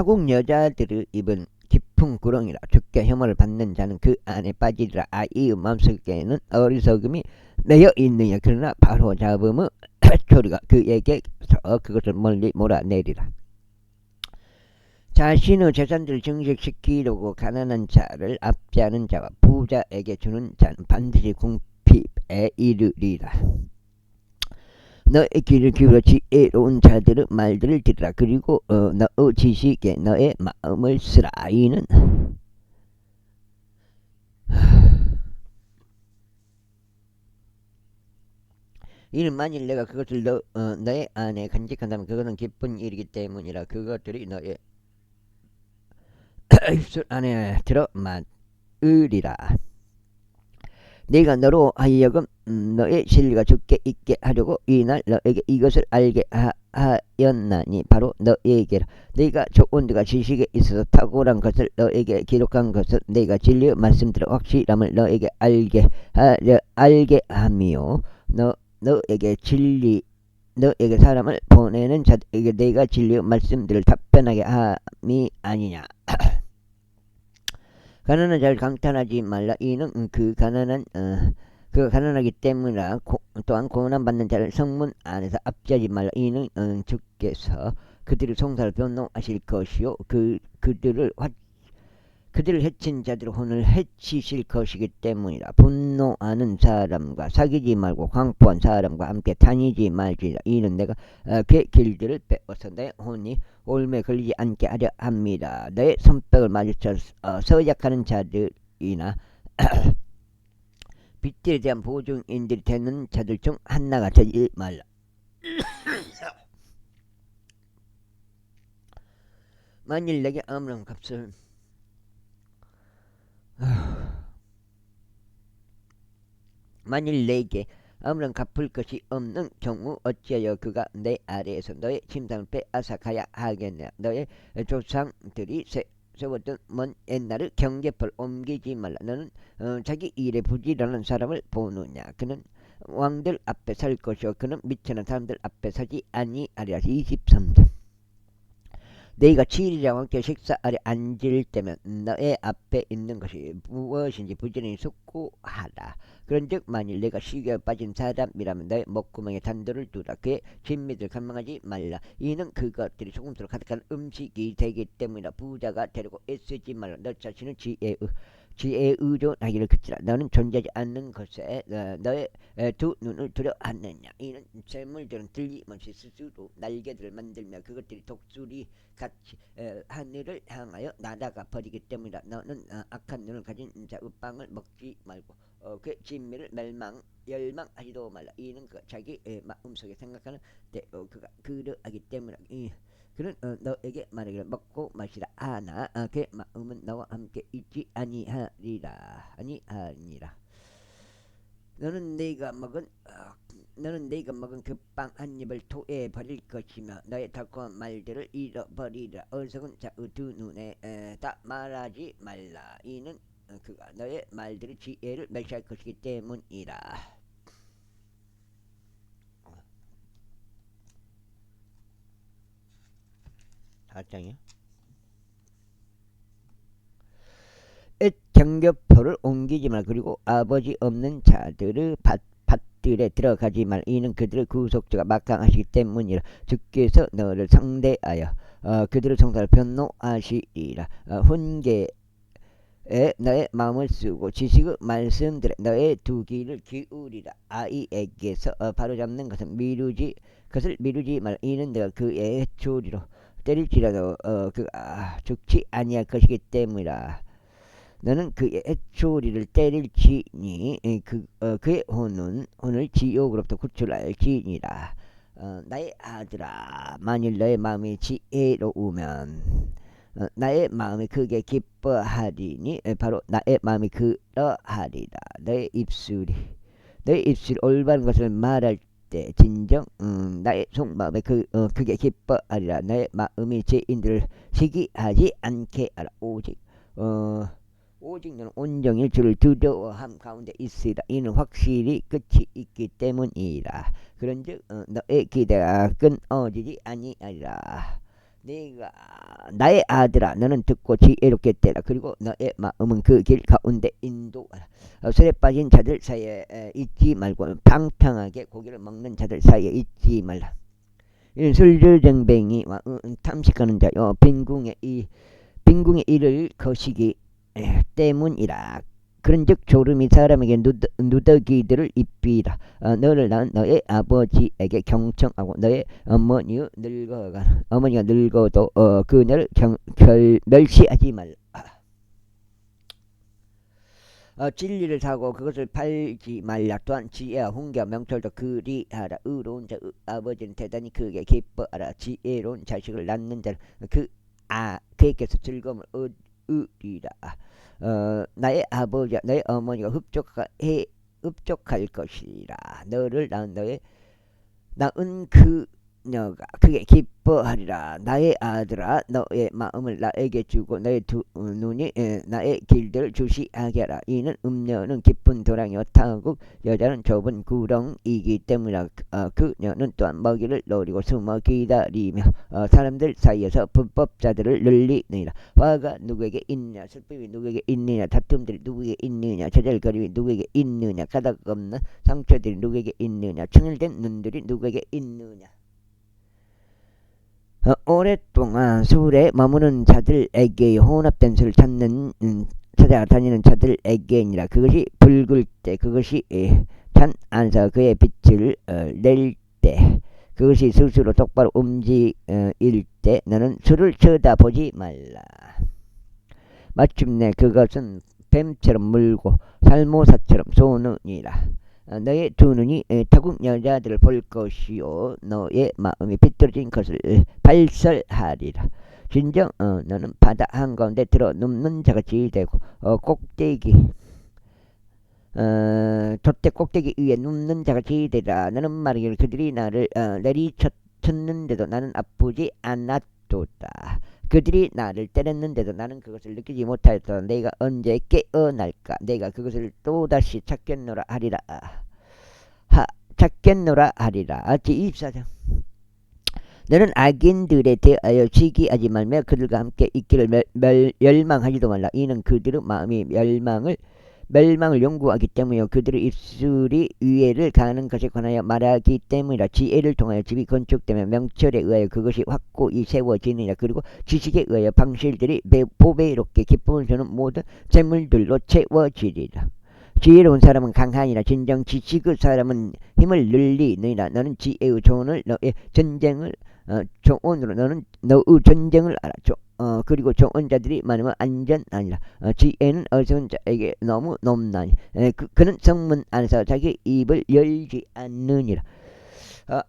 하국 여자들의 입은 깊은 구렁이라 주께 혐오를 받는 자는 그 안에 빠지리라. 이의 마음속에는 어리석음이 매여 있느냐. 그러나 바로 잡음의 소리가 그에게서 그것을 멀리 몰아내리라. 자신의 재산들을 증식시키려고 가난한 자를 압제하는 자와 부자에게 주는 자는 반드시 궁핍에 이르리라. 너의 귀를 기울여 지혜로운 자들의 말들을 들으라. 그리고 너의 지식에 너의 마음을 쓰라. 이는 만일 내가 그것을 너의 안에 간직한다면 그것은 기쁜 일이기 때문이라. 그것들이 너의 입술 안에 들어 맞으리라. 내가 너로 하여금 너의 진리가 죽게 있게 하려고 이날 너에게 이것을 알게 하였나니 바로 너에게라. 내가 좋은 데가 지식에 있어서 탁월한 것을 너에게 기록한 것은 내가 진리의 말씀들의 확실함을 너에게 알게 하며 너에게 사람을 보내는 자들에게 내가 진리의 말씀들을 답변하게 함이 아니냐. 가난한 자를 강탈하지 말라. 이는 그가 가난하기 때문이라. 또한 고난받는 자를 성문 안에서 압제하지 말라. 이는 주께서 그들의 송사를 변호하실 것이요 그들을 해친 자들의 혼을 해치실 것이기 때문이라. 분노하는 사람과 사귀지 말고 광포한 사람과 함께 다니지 말지라. 이는 내가 그 길들을 빼어서 내 혼이 올매 걸리지 않게 하려 합니다. 내 손뼉을 마주쳐 서약하는 자들이나 빚들에 대한 보증인들이 되는 자들 중 하나가 되지 말라. 만일 내게 아무런 값을 만일 내게 아무런 갚을 것이 없는 경우 어찌하여 그가 내 아래에서 너의 침상을 빼앗아 가야 하겠느냐. 너의 조상들이 세웠던 먼 옛날의 경계포를 옮기지 말라. 너는 자기 일에 부지런한 사람을 보느냐. 그는 왕들 앞에 설 것이요 그는 미천한 사람들 앞에 서지 아니하리라. 23절. 너희가 치리자와 함께 식사 아래 앉을 때면 너의 앞에 있는 것이 무엇인지 부지런히 숙고하라. 그런즉 만일 내가 시기에 빠진 사람이라면 너의 목구멍에 단도를 두라. 그의 진미를 갈망하지 말라. 이는 그것들이 소금으로 가득한 음식이 되기 때문이라. 부자가 되려고 애쓰지 말라. 너 자신은 지혜에 의존하기를 그치라. 너는 존재하지 않는 것에 너의 두 눈을 두려 하느냐. 이는 쇠물들은 들림없이 스스로 날개들을 만들며 그것들이 독수리 같이 하늘을 향하여 날아가 버리기 때문이라. 너는 악한 눈을 가진 자의 빵을 먹지 말고 그 진미를 열망하지도 말라. 이는 그가 자기 마음속에 생각하는 대로 그가 그러하기 때문이라. 그는 너에게 말하기를 먹고 마시라 하나 그 마음은 너와 함께 있지 아니하니라. 너는 네가 먹은 그 빵 한 입을 토해 버릴 것이며 너의 달콤한 말들을 잃어버리라. 어리석은 자의 두 눈에 다 말하지 말라. 이는 그가 너의 말들의 지혜를 멸시할 것이기 때문이라. 4장이요. 경계포를 옮기지 말. 그리고 아버지 없는 자들의 밭들에 들어가지 말. 이는 그들의 구속자가 막강하시기 때문이라. 주께서 너를 상대하여 그들의 성사를 변호하시리라. 훈계에 너의 마음을 쓰고 지식의 말씀들에 너의 두 귀를 기울이라. 아이에게서 바로잡는 것을 미루지 말. 이는 내가 그의 해초리로 때릴지라도 그가 죽지 아니할 것이기 때문이라. 너는 그의 해초리를 때릴지니 그의 혼을 지옥으로부터 구출할지니라. 나의 아들아, 만일 너의 마음이 지혜로우면 나의 마음이 크게 기뻐하리니 바로 나의 마음이 그러하리라. 너의 입술이 올바른 것을 말할 때 진정 나의 속마음에 크게 기뻐하리라. 나의 마음이 죄인들을 시기하지 않게 하라. 오직 너는 온종일 주를 두려워함 가운데 있으리라. 이는 확실히 끝이 있기 때문이라. 그런즉 너의 기대가 끊어지지 아니하리라. 네가 나의 아들아 너는 듣고 지혜롭게 되라. 그리고 너의 마음은 그 길 가운데 인도하라. 술에 빠진 자들 사이에 있지 말고 방탕하게 고기를 먹는 자들 사이에 있지 말라. 술주정뱅이 탐식하는 자요 빈궁의 일을 거시기 때문이라. 그런즉 졸음이 사람에게 누더기들을 입히라. 너를 낳은 너의 아버지에게 경청하고 너의 어머니가 늙어도 그녀를 멸시하지 말라. 진리를 사고 그것을 팔지 말라. 또한 지혜와 훈계와 명철도 그리하라. 의로운 자 아버지는 대단히 크게 기뻐하라. 지혜로운 자식을 낳는 자는 그에게서 즐거움을 얻으리라. 나의 아버지와 너의 어머니가 흡족할 것이라. 너를 낳은 그녀가 크게 기뻐하리라. 나의 아들아 너의 마음을 나에게 주고 너의 두 눈이 나의 길들을 주시하게 하라. 이는 음녀는 깊은 도랑이와 타국 여자는 좁은 구렁이기 때문이라. 그녀는 또한 먹이를 노리고 숨어 기다리며 사람들 사이에서 불법자들을 늘리느니라. 화가 누구에게 있느냐, 슬픔이 누구에게 있느냐, 다툼들이 누구에게 있느냐, 좌절거림이 누구에게 있느냐, 가닥 없는 상처들이 누구에게 있느냐, 충혈된 눈들이 누구에게 있느냐. 오랫동안 술에 머무는 자들에게 혼합된 술을 찾아다니는 자들에게니라. 그것이 붉을 때, 그것이 찬 안에서 그의 빛을 낼 때, 그것이 스스로 똑바로 움직일 때 너는 술을 쳐다보지 말라. 마침내 그것은 뱀처럼 물고 살모사처럼 쏘느니라. 너의 두 눈이 타국 여자들을 볼 것이요 너의 마음이 비뚤어진 것을 발설하리라. 진정 너는 바다 한가운데 들어 눕는 자같이 되고 돛대 꼭대기 위에 눕는 자같이 되라. 너는 말하기를 그들이 나를 내리쳤는데도 나는 아프지 않았도다. 그들이 나를 때렸는데도 나는 그것을 느끼지 못하였다. 내가 언제 깨어날까? 내가 그것을 또다시 찾겠노라 하리라. 찾겠노라 하리라. 제24장. 너는 악인들에 대하여 시기하지 말며 그들과 함께 있기를 멸망하지도 말라. 이는 그들의 마음이 멸망을 연구하기 때문이요 그들의 입술이 위해를 가는 것에 관하여 말하기 때문이라. 지혜를 통하여 집이 건축되며 명철에 의하여 그것이 확고히 세워지느니라. 그리고 지식에 의하여 방실들이 보배롭게 기쁨을 주는 모든 재물들로 채워지리라. 지혜로운 사람은 강하니라. 진정 지식의 사람은 힘을 늘리느니라. 너는 지혜의 조언을 너의 전쟁을 조언으로 너는 너의 전쟁을 알아. 그리고 좋은 자들이 많으면 안전하니라. 지혜는 어리석은 자에게 너무 높나니 그는 성문 안에서 자기 입을 열지 않느니라.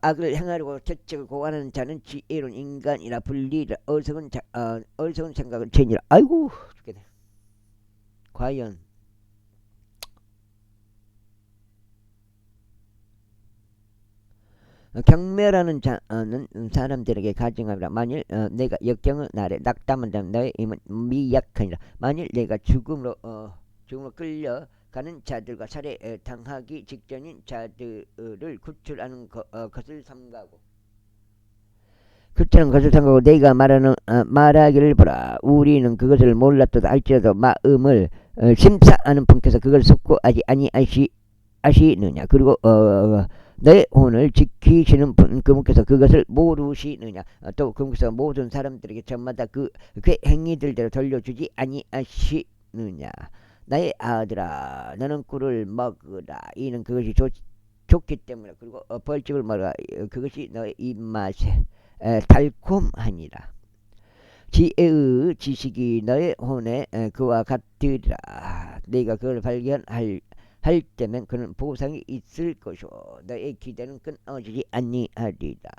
악을 행하려고 채찍을 고하는 자는 지혜로운 인간이라 불리라. 어리석은 생각은 죄니라. 아이고 죽겠네. 과연 경멸하는 자는 사람들에게 가증하리라. 만일 내가 역경의 날에 낙담한다면 너의 힘은 미약하니라. 만일 내가 죽음으로 끌려가는 자들과 살해 당하기 직전인 자들을 구출하는 것을 삼가고 내가 말하기를 보라. 우리는 그것을 몰랐도다 할지라도 마음을 심사하는 분께서 그걸 숙고하지 아니하시느냐. 그리고 내 혼을 지키시는 분 그분께서 그것을 모르시느냐. 또 그분께서 모든 사람들에게 저마다 그 행위들대로 돌려주지 아니하시느냐. 나의 아들아 너는 꿀을 먹으라. 이는 그것이 좋기 때문에. 그리고 벌집을 먹으라. 그것이 너의 입맛에 달콤하니라. 지혜의 지식이 너의 혼에 그와 같으리라. 네가 그걸 발견할 때면 그는 보상이 있을 것이오. 너의 기대는 끊어지지 아니하리라.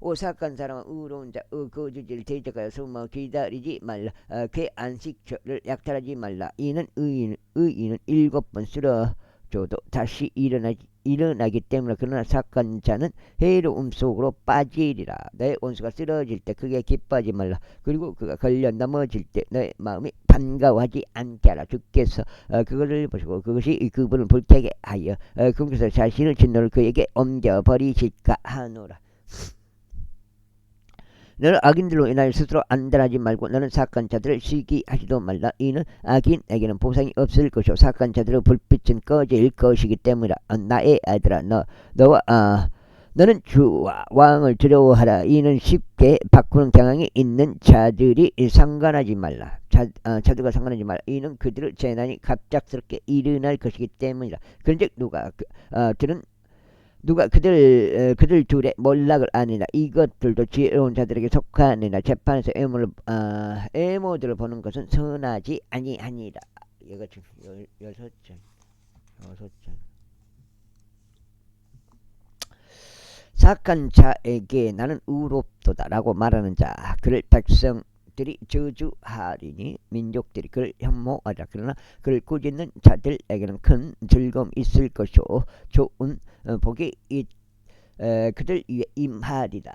오싹한 사람은 의로운 자 거주지를 대적하여 숨어 기다리지 말라. 그의 안식처를 약탈하지 말라. 이는 의인은 7번 쓰러져도 다시 일어나기 때문에. 그러나 착한 자는 해로움 속으로 빠지리라. 너의 원수가 쓰러질 때 그게 기뻐하지 말라. 그리고 그가 걸려 넘어질 때 너의 마음이 반가워하지 않게 하라. 주께서 그것을 보시고 그것이 그분을 불쾌하게 하여 그분께서 자신의 진노를 그에게 옮겨버리실까 하노라. 너는 악인들로 인하여 스스로 안달하지 말고 너는 사악한자들을 시기하지도 말라. 이는 악인에게는 보상이 없을 것이요 사악한자들의 불빛은 꺼질 것이기 때문이라. 나의 아들아 너와 너는 주와 왕을 두려워하라. 이는 쉽게 바꾸는 경향이 있는 자들이 상관하지 말라. 자들과 상관하지 말라. 이는 그들의 재난이 갑작스럽게 일어날 것이기 때문이라. 그런즉 누가 그들 둘의 몰락을 아니라 이것들도 지혜로운 자들에게 속하느니라. 재판에서 애모들을 보는 것은 선하지 아니하니라. 이거 지금 6장. 사악한 자에게 나는 의롭도다 라고 말하는 자 그를 백성들이 저주하리니 민족들이 그를 혐오하리라. 그러나 그를 꾸짖는 자들에게는 큰 즐거움이 있을 것이요 좋은 복이 그들 위에 임하리라.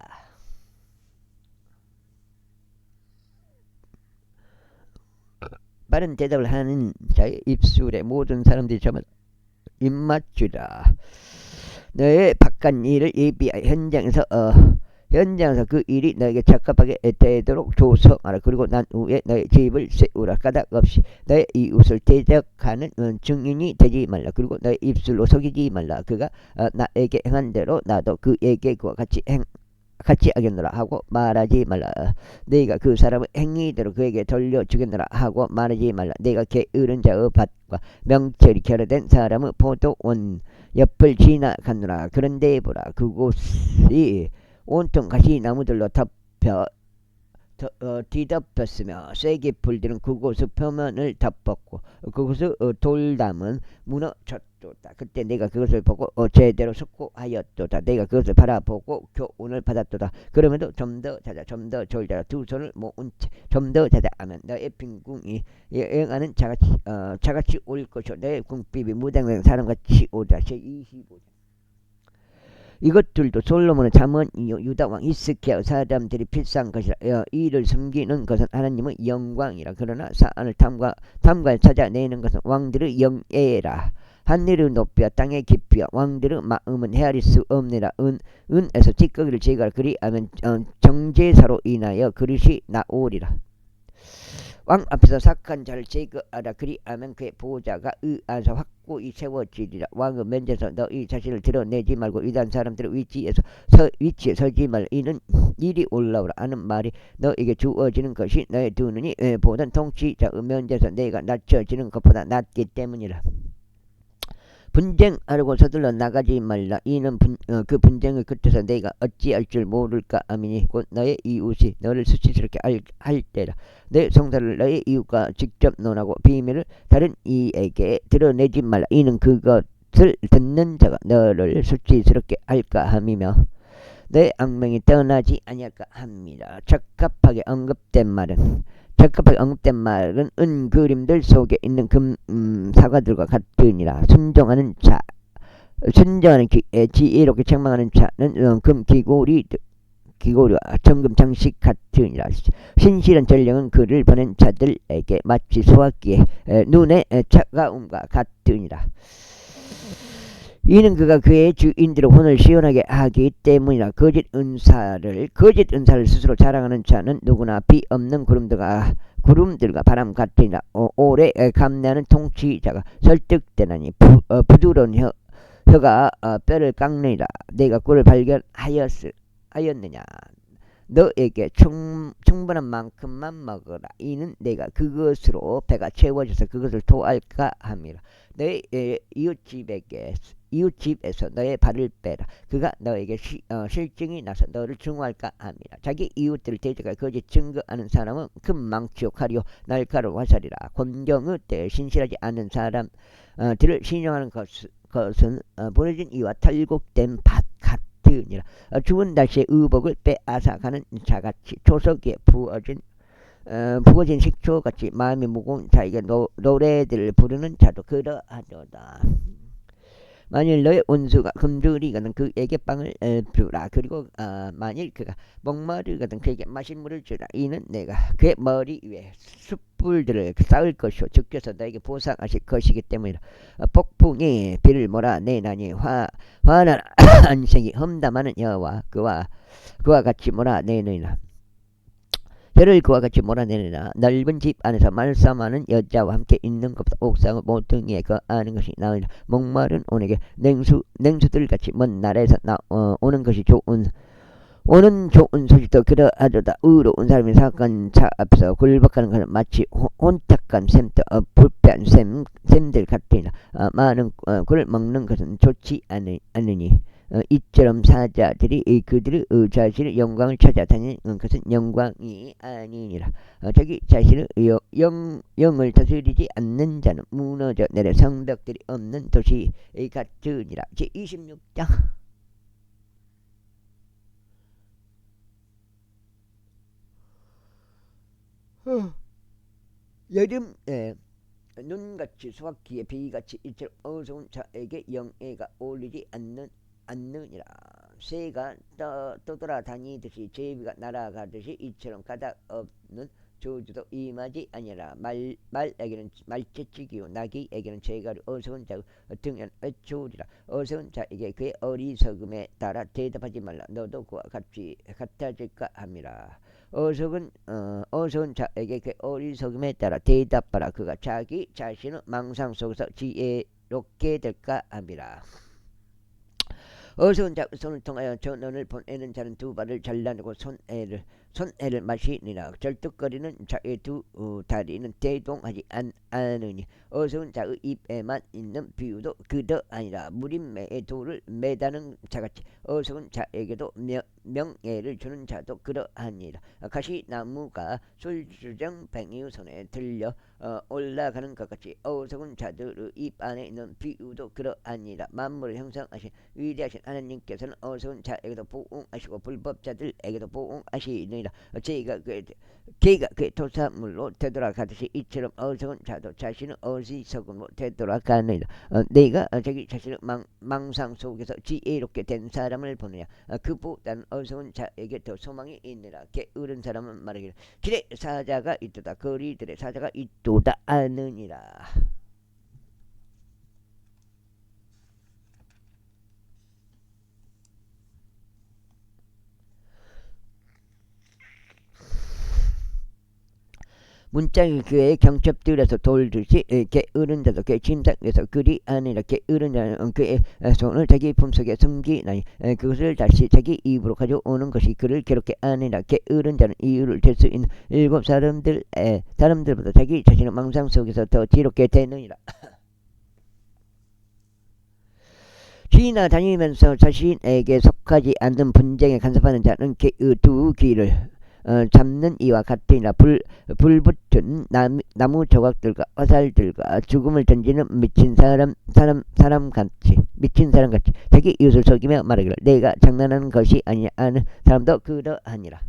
빠른 대답을 하는 자의 입술에 모든 사람들이 저마다 입맞추라. 너의 바깥 일을 예비하여 현장에서 그 일이 너에게 적합하게 되도록 조성하라. 그리고 난 후에 너의 집을 세우라. 까닭 없이 너의 이웃을 대적하는 증인이 되지 말라. 그리고 너의 입술로 속이지 말라. 그가 나에게 행한 대로 나도 그에게 그와 같이 하겠노라 하고 말하지 말라. 네가 그 사람의 행위대로 그에게 돌려주겠노라 하고 말하지 말라. 네가 게으른 자의 밭과 명철이 결여된 사람의 포도원 옆을 지나가노라. 그런데 보라, 그곳이 온통 가시나무들로 뒤덮였으며 쇠기 풀들은 그곳의 표면을 덮었고 그곳의 돌담은 무너졌도다. 그때 내가 그것을 보고 제대로 숙고하였도다. 내가 그것을 바라보고 교훈을 받았도다. 그러면도 좀 더 자자, 좀 더 졸자라. 두 손을 모은 채 좀 더 자자 하면 너의 빈궁이 여행하는 자같이 올 것이요 너의 궁핍이 무장된 사람같이 오리라. 제25장. 이것들도 솔로몬의 잠언이요 유다 왕 히스기야 사람들이 필사한 것이라. 이를 숨기는 것은 하나님의 영광이라. 그러나 사안을 탐관 찾아내는 것은 왕들의 영예라. 하늘의 높이와 땅의 깊이와 왕들의 마음은 헤아릴 수 없느라. 은에서 찌꺼기를 제거하라. 그리하면 정제사로 인하여 그릇이 나오리라. 왕 앞에서 사악한 자를 제거하라. 그리하면 그의 보호자가 의안서 확고히 세워지리라. 왕의 면전에서 너희 자신을 드러내지 말고 위대한 사람들의 위치에 서지 말라. 이는 일이 올라오라 하는 말이 너에게 주어지는 것이 너의 두 눈이 보던 통치자의 면전에서 내가 낮춰지는 것보다 낫기 때문이라. 분쟁하려고 서둘러 나가지 말라. 이는 그 분쟁의 끝에서 내가 어찌할 줄 모를까 하미니 곧 너의 이웃이 너를 수치스럽게 할 때라. 내 성사를 너의 이웃과 직접 논하고 비밀을 다른 이에게 드러내지 말라. 이는 그것을 듣는 자가 너를 수치스럽게 할까 함이며 내 악명이 떠나지 아니할까 합니다. 적합하게 언급된 말은 은그림들 속에 있는 사과들과 같으니라. 순종하는 지혜롭게 책망하는 자는 금 기고리와 정금 장식 같으니라. 신실한 전령은 그를 보낸 자들에게 마치 소화기에 눈의 차가움과 같으니라. 이는 그가 그의 주인들의 혼을 시원하게 하기 때문이라. 거짓 은사를 스스로 자랑하는 자는 누구나 비 없는 구름들과 바람 같으니라. 오래 감내하는 통치자가 설득되나니 부드러운 혀가 뼈를 깎느니라. 내가 꿀을 발견하였느냐. 너에게 충분한 만큼만 먹어라. 이는 내가 그것으로 배가 채워져서 그것을 토할까 함이라. 너의 이웃집에서 너의 발을 빼라. 그가 너에게 실증이 나서 너를 증오할까 함이라. 자기 이웃들을 대적하여 거짓 증거하는 사람은 큰 망치요 칼이요 날카로운 화살이라. 곤경의 때에 신실하지 않은 사람들을 신용하는 것은 보내진 이와 탈곡된 밭 같으니라. 추운 날씨에 의복을 빼앗아가는 자같이 초석에 부어진 식초같이 마음이 무거운 자에게 노래들을 부르는 자도 그러하도다. 만일 너의 원수가 금두리거든 그에게 빵을 주라. 그리고 만일 그가 목마르거든 그에게 마실 물을 주라. 이는 내가 그의 머리 위에 숯불들을 쌓을 것이요 주께서 너에게 보상하실 것이기 때문이라. 폭풍이 비를 몰아내나니 화난 안색이 험담하는 여호와 그와 같이 몰아내느니라. 저를 그와 같이 몰아내느라 넓은 집 안에서 말싸움하는 여자와 함께 있는 것보다 옥상의 모퉁이에 거하는 것이 나으리라. 목마른 온에게 냉수들같이 먼 나라에서 오는 것이 오는 좋은 소식도 그러하도다. 의로운 사람이 사악한 차 앞에서 굴복하는 것은 마치 혼탁한 샘도 불패한 샘들 같으니라. 많은 굴을 먹는 것은 좋지 않으니 이처럼 사자들이 그들의 자신의 영광을 찾아다니는 것은 영광이 아니니라. 자기 자신의 영을 다스리지 않는 자는 무너져 내려 성벽들이 없는 도시 같으니라. 제26장. 여름에 눈같이 수확기에 비같이 이처럼 어두운 자에게 영예가 어울리지 않느니라. 새가 떠돌아다니듯이 제비가 날아가듯이 이처럼 가닥 없는 저주도 임하지 아니라. 말에게는 말재치기요 나귀에게는 재갈이 어서운 자의 등에는 애초리라. 어서운 자에게 그의 어리석음에 따라 대답하지 말라. 너도 그와 같아질까 함이라. 어서운 자에게 그 어리석음에 따라 대답하라. 그가 자기 자신의 망상 속에서 지혜롭게 될까 함이라. 어서운 자 손을 통하여 전원을 보내는 자는 두 발을 잘라내고 손해를 마시니라. 절뚝거리는 자의 두 다리는 대동하지 않으니 어서운 자의 입에만 있는 비유도 그도 아니라. 무림매의 돌을 매다는 자같이 어서운 자에게도 명예를 주는 자도 그러하니라. 가시나무가 술주정 뱅이 손에 들려 올라가는 것 같이 어서운 자들의 입 안에 있는 비유도 그러하니라. 만물을 형성하신 위대하신 하나님께서는 어서운 자에게도 보응하시고 불법자들에게도 보응하시느니라. 걔가 그의 토사물로 되돌아가듯이 이처럼 어서운 자도 자신의 어리석음으로 되돌아가느니라. 내가 자기 자신의 망상 속에서 지혜롭게 된 사람을 보느냐. 그보다는 어서운 자에게 더 소망이 있느라. 게으른 사람은 말하기를 길에 사자가 있도다 거리들에 사자가 있도다 아느니라. 문짝이 그의 경첩들에서 돌듯이 게으른 자도 그의 침상에서 그리 아니라. 게으른 자는 그의 손을 자기 품속에 숨기나니 그것을 다시 자기 입으로 가져오는 것이 그를 괴롭게 아니라. 게으른 자는 이유를 댈 수 있는 일곱 사람들보다 자기 자신의 망상 속에서 더 지롭게 되느니라. 지나다니면서 자신에게 속하지 않는 분쟁에 간섭하는 자는 두 귀를 잡는 이와 같으니라. 불붙은 나무 조각들과 화살들과 죽음을 던지는 미친 사람같이 자기 이웃을 속이며 말하기를 내가 장난하는 것이 아니냐 하는 사람도 그러하니라.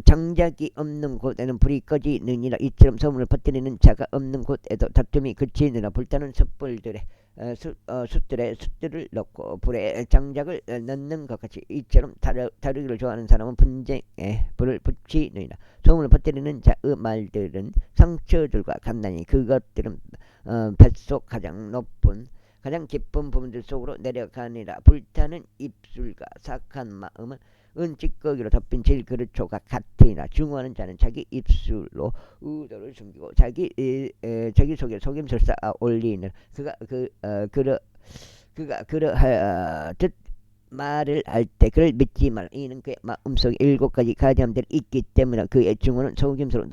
장작이 없는 곳에는 불이 꺼지느니라. 이처럼 소문을 퍼뜨리는 자가 없는 곳에도 다툼이 그치느니라. 불타는 숯불들에 숯들을 넣고 불에 장작을 넣는 것 같이 이처럼 다루기를 좋아하는 사람은 분쟁에 불을 붙이느니라. 소문을 퍼뜨리는 자의 말들은 상처들과 같나니 그것들은 뱃속 가장 깊은 부분들 속으로 내려가니라. 불타는 입술과 착한 마음은 찌꺼기로 덮인 질그릇조각 같으나 중후하는 자는 자기 입술로 의도를 숨기고 자기 속에 속임수를 쌓아 올리는. 그가 그러하듯 말을 할 때 그를 믿지 말라. 이는 그의 마음속에 7가지 가지함들이 있기 때문에 그의 중후는 속임수로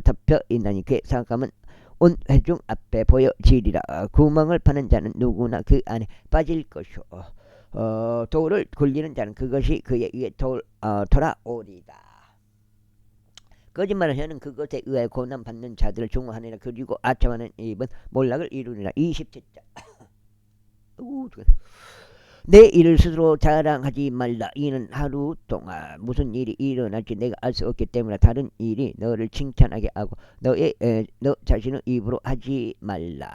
덮여 있나니 그의 사악함은 온 회중 앞에 보여지리라. 구멍을 파는 자는 누구나 그 안에 빠질 것이요 돌을 굴리는 자는 그것이 그의 위에 돌아오리다. 거짓말을 하는 그것에 의해 고난받는 자들을 중후하느니라. 그리고 아첨하는 입은 몰락을 이루니라. 27장. 내 일을 스스로 자랑하지 말라. 이는 하루 동안 무슨 일이 일어날지 내가 알 수 없기 때문에 다른 일이 너를 칭찬하게 하고 너 자신의 입으로 하지 말라.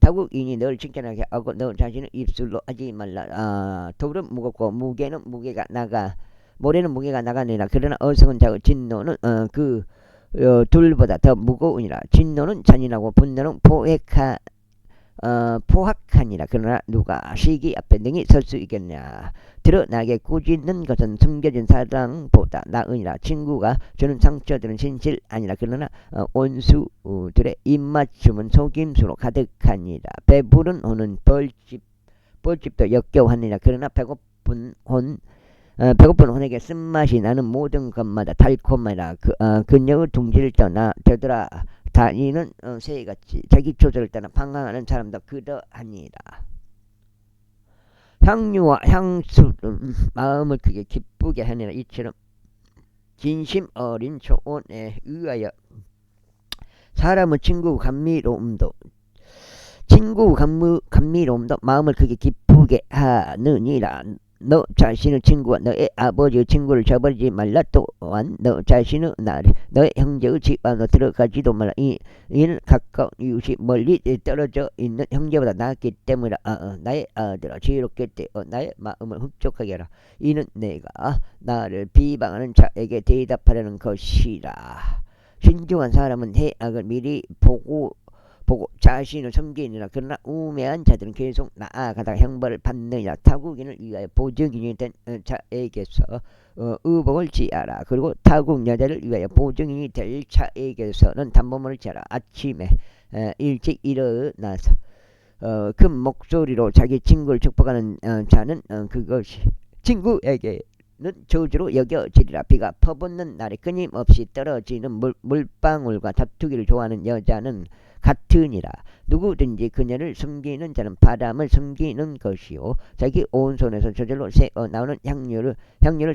타국인이 너를 칭찬하게 하고 너 자신의 입술로 하지 말라. 돌은 무겁고 모래는 무게가 나가느니라. 그러나 어리석은 자의 진노는 둘보다 더 무거우니라. 진노는 잔인하고 분노는 포악하니라. 그러나 누가 시기 앞에 능히 설 수 있겠냐. 드러나게 꾸짖는 것은 숨겨진 사랑보다 나으니라. 친구가 주는 상처들은 진실 아니라. 그러나 원수들의 입맞춤은 속임수로 가득하니라. 배부른 혼은 벌집도 역겨워하니라. 그러나 배고픈 혼에게 쓴맛이 나는 모든 것마다 달콤하라. 그녀의 둥지를 떠나 되돌아 다니는 새같이 자기 조절을 떠나 방황하는 사람도 그러하니라. 향유와 향수는 마음을 크게 기쁘게 하니라. 이처럼 진심 어린 조언에 의하여 사람의 감미로움도 마음을 크게 기쁘게 하느니라. 너 자신의 친구와 너의 아버지의 친구를 저버리지 말라. 또한 너 자신의 너의 형제의 집 안으로 들어가지도 말라. 이는 가까운 이웃이 멀리 떨어져 있는 형제보다 낫기 때문이라. 나의 아들아, 지혜롭게 되어 나의 마음을 흡족하게 하라. 이는 내가 나를 비방하는 자에게 대답하려는 것이라. 신중한 사람은 해악을 미리 보고 자신을 섬기느라. 그러나 우매한 자들은 계속 나아가다가 형벌을 받느니라. 타국인을 위하여 보증인이 된 자에게서 의복을 지하라. 그리고 타국 여자를 위하여 보증인이 될 자에게서는 담보물을 지하라. 아침에 일찍 일어나서 큰 목소리로 자기 친구를 축복하는 자는 그것이 친구에게는 저주로 여겨지리라. 비가 퍼붓는 날에 끊임없이 떨어지는 물방울과 다투기를 좋아하는 여자는 같으니라. 누구든지 그녀를 숨기는 자는 바람을 숨기는 것이요 자기 오른손에서 저절로 새어 나오는 향유를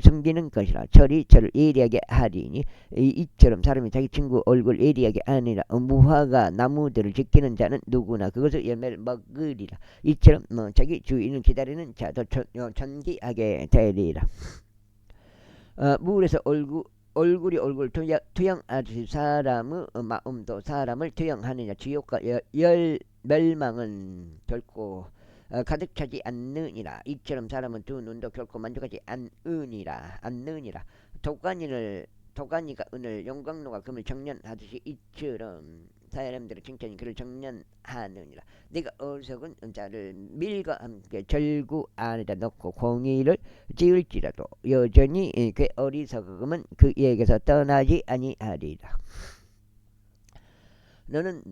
숨기는 것이라. 철이 저를 예리하게 하리니 이처럼 사람이 자기 친구 얼굴 예리하게 하니라. 무화과 나무들을 지키는 자는 누구나 그것을 열매를 먹으리라. 이처럼 자기 주인을 기다리는 자도 존귀하게 되리라. 물에서 얼굴이 얼굴 투영하듯이 사람의 마음도 사람을 투영하느냐. 지옥과 멸망은 결코 가득 차지 않느니라. 이처럼 사람은 두 눈도 결코 만족하지 않느니라. 도가니가 은을 용광로가 금을 정련하듯이 이처럼 사람들의 칭찬이 그를 정련하느니라. 네가 어리석은 자를 밀과 함께 절구 안에다 넣고 공의를 지을지라도 여전히 그 어리석음은 그에게서 떠나지 아니하리라. 너는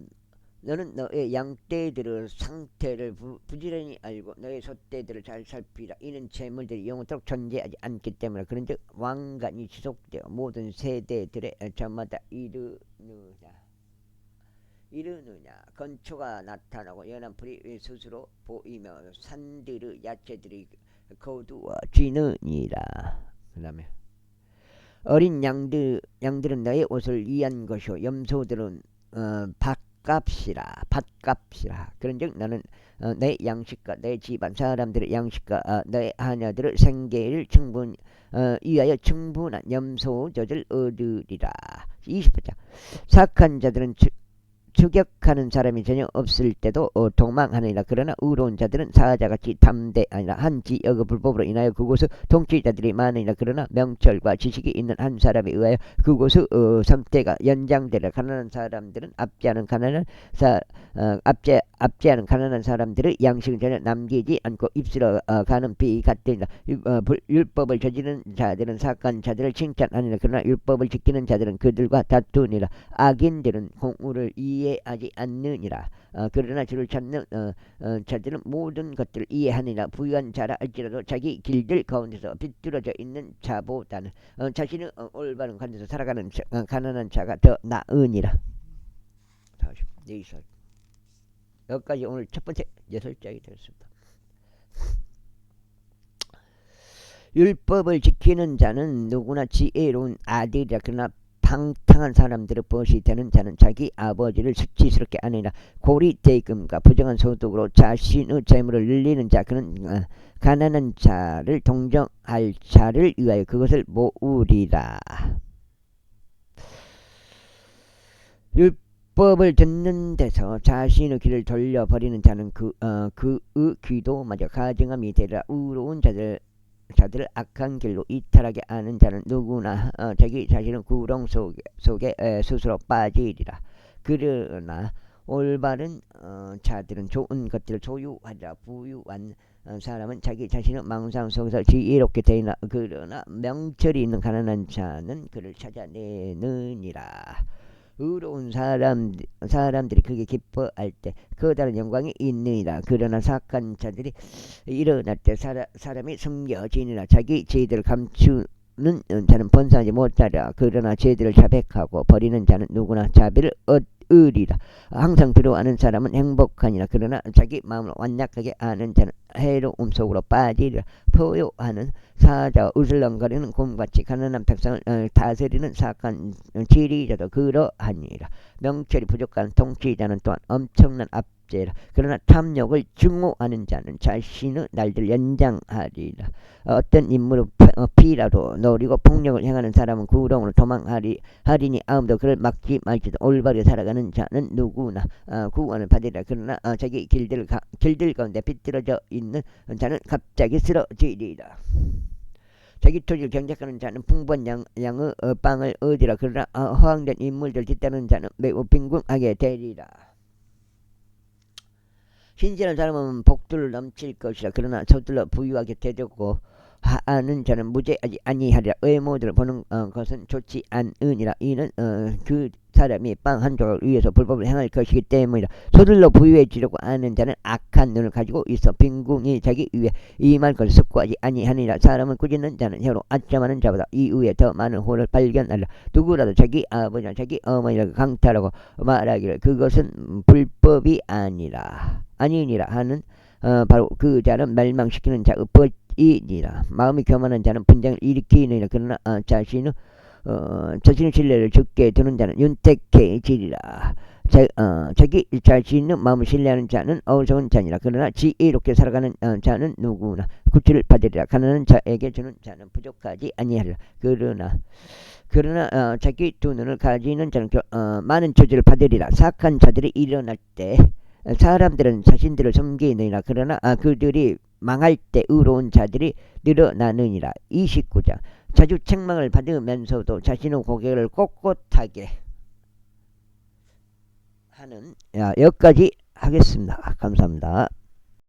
너의 양떼들의 상태를 부지런히 알고 너의 소떼들을 잘 살피라. 이는 재물들이 영원토록 존재하지 않기 때문에. 그런즉 왕관이 지속되어 모든 세대들의 저마다 이르느냐. 건초가 나타나고 연한 불이 스스로 보이며 산들의 야채들이 거두어지느니라. 그 다음에 어린 양들은 너의 옷을 위한 것이요 염소들은 밭값이라. 그런즉 너는 내 양식과 내 집안 사람들의 양식과 너의 하녀들의 생계를 위하여 충분한 염소 젖을 얻으리라. 20장. 착한 자들은 추격하는 사람이 전혀 없을 때도 도망하느니라. 그러나 의로운 자들은 사자같이 담대하니라. 한 지역의 불법으로 인하여 그곳의 통치자들이 많으니라. 그러나 명철과 지식이 있는 한 사람에 의하여 그곳의 상태가 연장되리라. 가난한 사람들은 앞지하는 가난한 사람들의 양식은 전혀 남기지 않고 입술어 가는 비 같으니라. 율법을 저지르는 자들은 사악한 자들을 칭찬하니라. 그러나 율법을 지키는 자들은 그들과 다투니라. 악인들은 공의를 이해하지 않느니라. 그러나 주를 찾는 자들은 모든 것들을 이해하느니라. 부유한 자라 할지라도 자기 길들 가운데서 비뚤어져 있는 자보다는 자신의 올바른 가운데서 살아가는 가난한 자가 더 나으니라. 44절. 여기까지 오늘 첫 번째 6장이 되었습니다. 율법을 지키는 자는 누구나 지혜로운 아들이라. 그러나 방탕한 사람들의 벗이 되는 자는 자기 아버지를 수치스럽게 하느니라. 고리대금과 부정한 소득으로 자신의 재물을 늘리는 자 그는 가난한 자를 동정할 자를 위하여 그것을 모으리라. 율법을 듣는 데서 자신의 길을 돌려버리는 자는 그의 귀도 마저 가증함이 되리라. 의로운 자들을 악한 길로 이탈하게 하는 자는 누구나 자기 자신의 구렁 속에 스스로 빠지리라. 그러나 올바른 자들은 좋은 것들을 소유하자 부유한 사람은 자기 자신의 망상 속에서 지혜롭게 되나 그러나 명철이 있는 가난한 자는 그를 찾아내느니라. 의로운 사람들이 그게 기뻐할 때 커다란 영광이 있느니라. 그러나 사악한 자들이 일어날 때 사람이 숨겨지니라. 자기 죄들을 감추는 자는 번성하지 못하리라. 그러나 죄들을 자백하고 버리는 자는 누구나 자비를 얻으리라. 항상 두려워하는 사람은 행복하니라. 그러나 자기 마음을 완약하게 아는 자는 해로움 속으로 빠지리라. 포효하는 사자와 으슬렁거리는 곰같이 가난한 백성을 다스리는 사악한 지리자도 그러하니라. 명철이 부족한 통치자는 또한 엄청난 압제라. 그러나 탐욕을 증오하는 자는 자신의 날들 연장하리라. 어떤 인물의 피라도 노리고 폭력을 행하는 사람은 구렁으로 도망하리니 아무도 그를 막지 말지도. 올바르게 살아가는 자는 누구나 구원을 받으리라. 그러나 자기 길들 가운데 비뚤어져 있는 자는 갑자기 쓰러지리라. 자기 토지를 경작하는 자는 풍부한 양의 빵을 얻으리라. 그러나 허황된 인물들 뒤따르는 자는 매우 빈궁하게 되리라. 신실한 사람은 복들을 넘칠 것이라. 그러나 서둘러 부유하게 되려고 하는 자는 무죄하지 아니하리라. 외모들을 보는 것은 좋지 않으니라. 이는 그 사람이 빵 한 조각을 위해서 불법을 행할 것이기 때문이라. 서둘러 부유해지려고 하는 자는 악한 눈을 가지고 있어 빈궁이 자기 위에 임할 것을 숙고하지 아니하니라. 사람은 꾸짖는 자는 혀로 아첨하는 자보다 이후에 더 많은 호를 발견하리라. 누구라도 자기 아버지나 자기 어머니를 강탈하고 말하기를 그것은 불법이 아니니라 하는 바로 그 자는 멸망시키는 자의 벗이니라. 마음이 교만한 자는 분쟁을 일으키느니라. 그러나 자신의 신뢰를 죽게 두는 자는 윤택해지리라. 자기 자신의 마음을 신뢰하는 자는 어리석은 자니라. 그러나 지혜롭게 살아가는 자는 누구나 구출을 받으리라. 가난한 자에게 주는 자는 부족하지 아니하리라. 그러나 자기 두 눈을 가지는 자는 많은 저주를 받으리라. 사악한 자들이 일어날 때 사람들은 자신들을 섬기느니라. 그러나 그들이 망할 때 의로운 자들이 늘어나느니라. 29장. 자주 책망을 받으면서도 자신의 고개를 꼿꼿하게 하는 여기까지 하겠습니다. 감사합니다.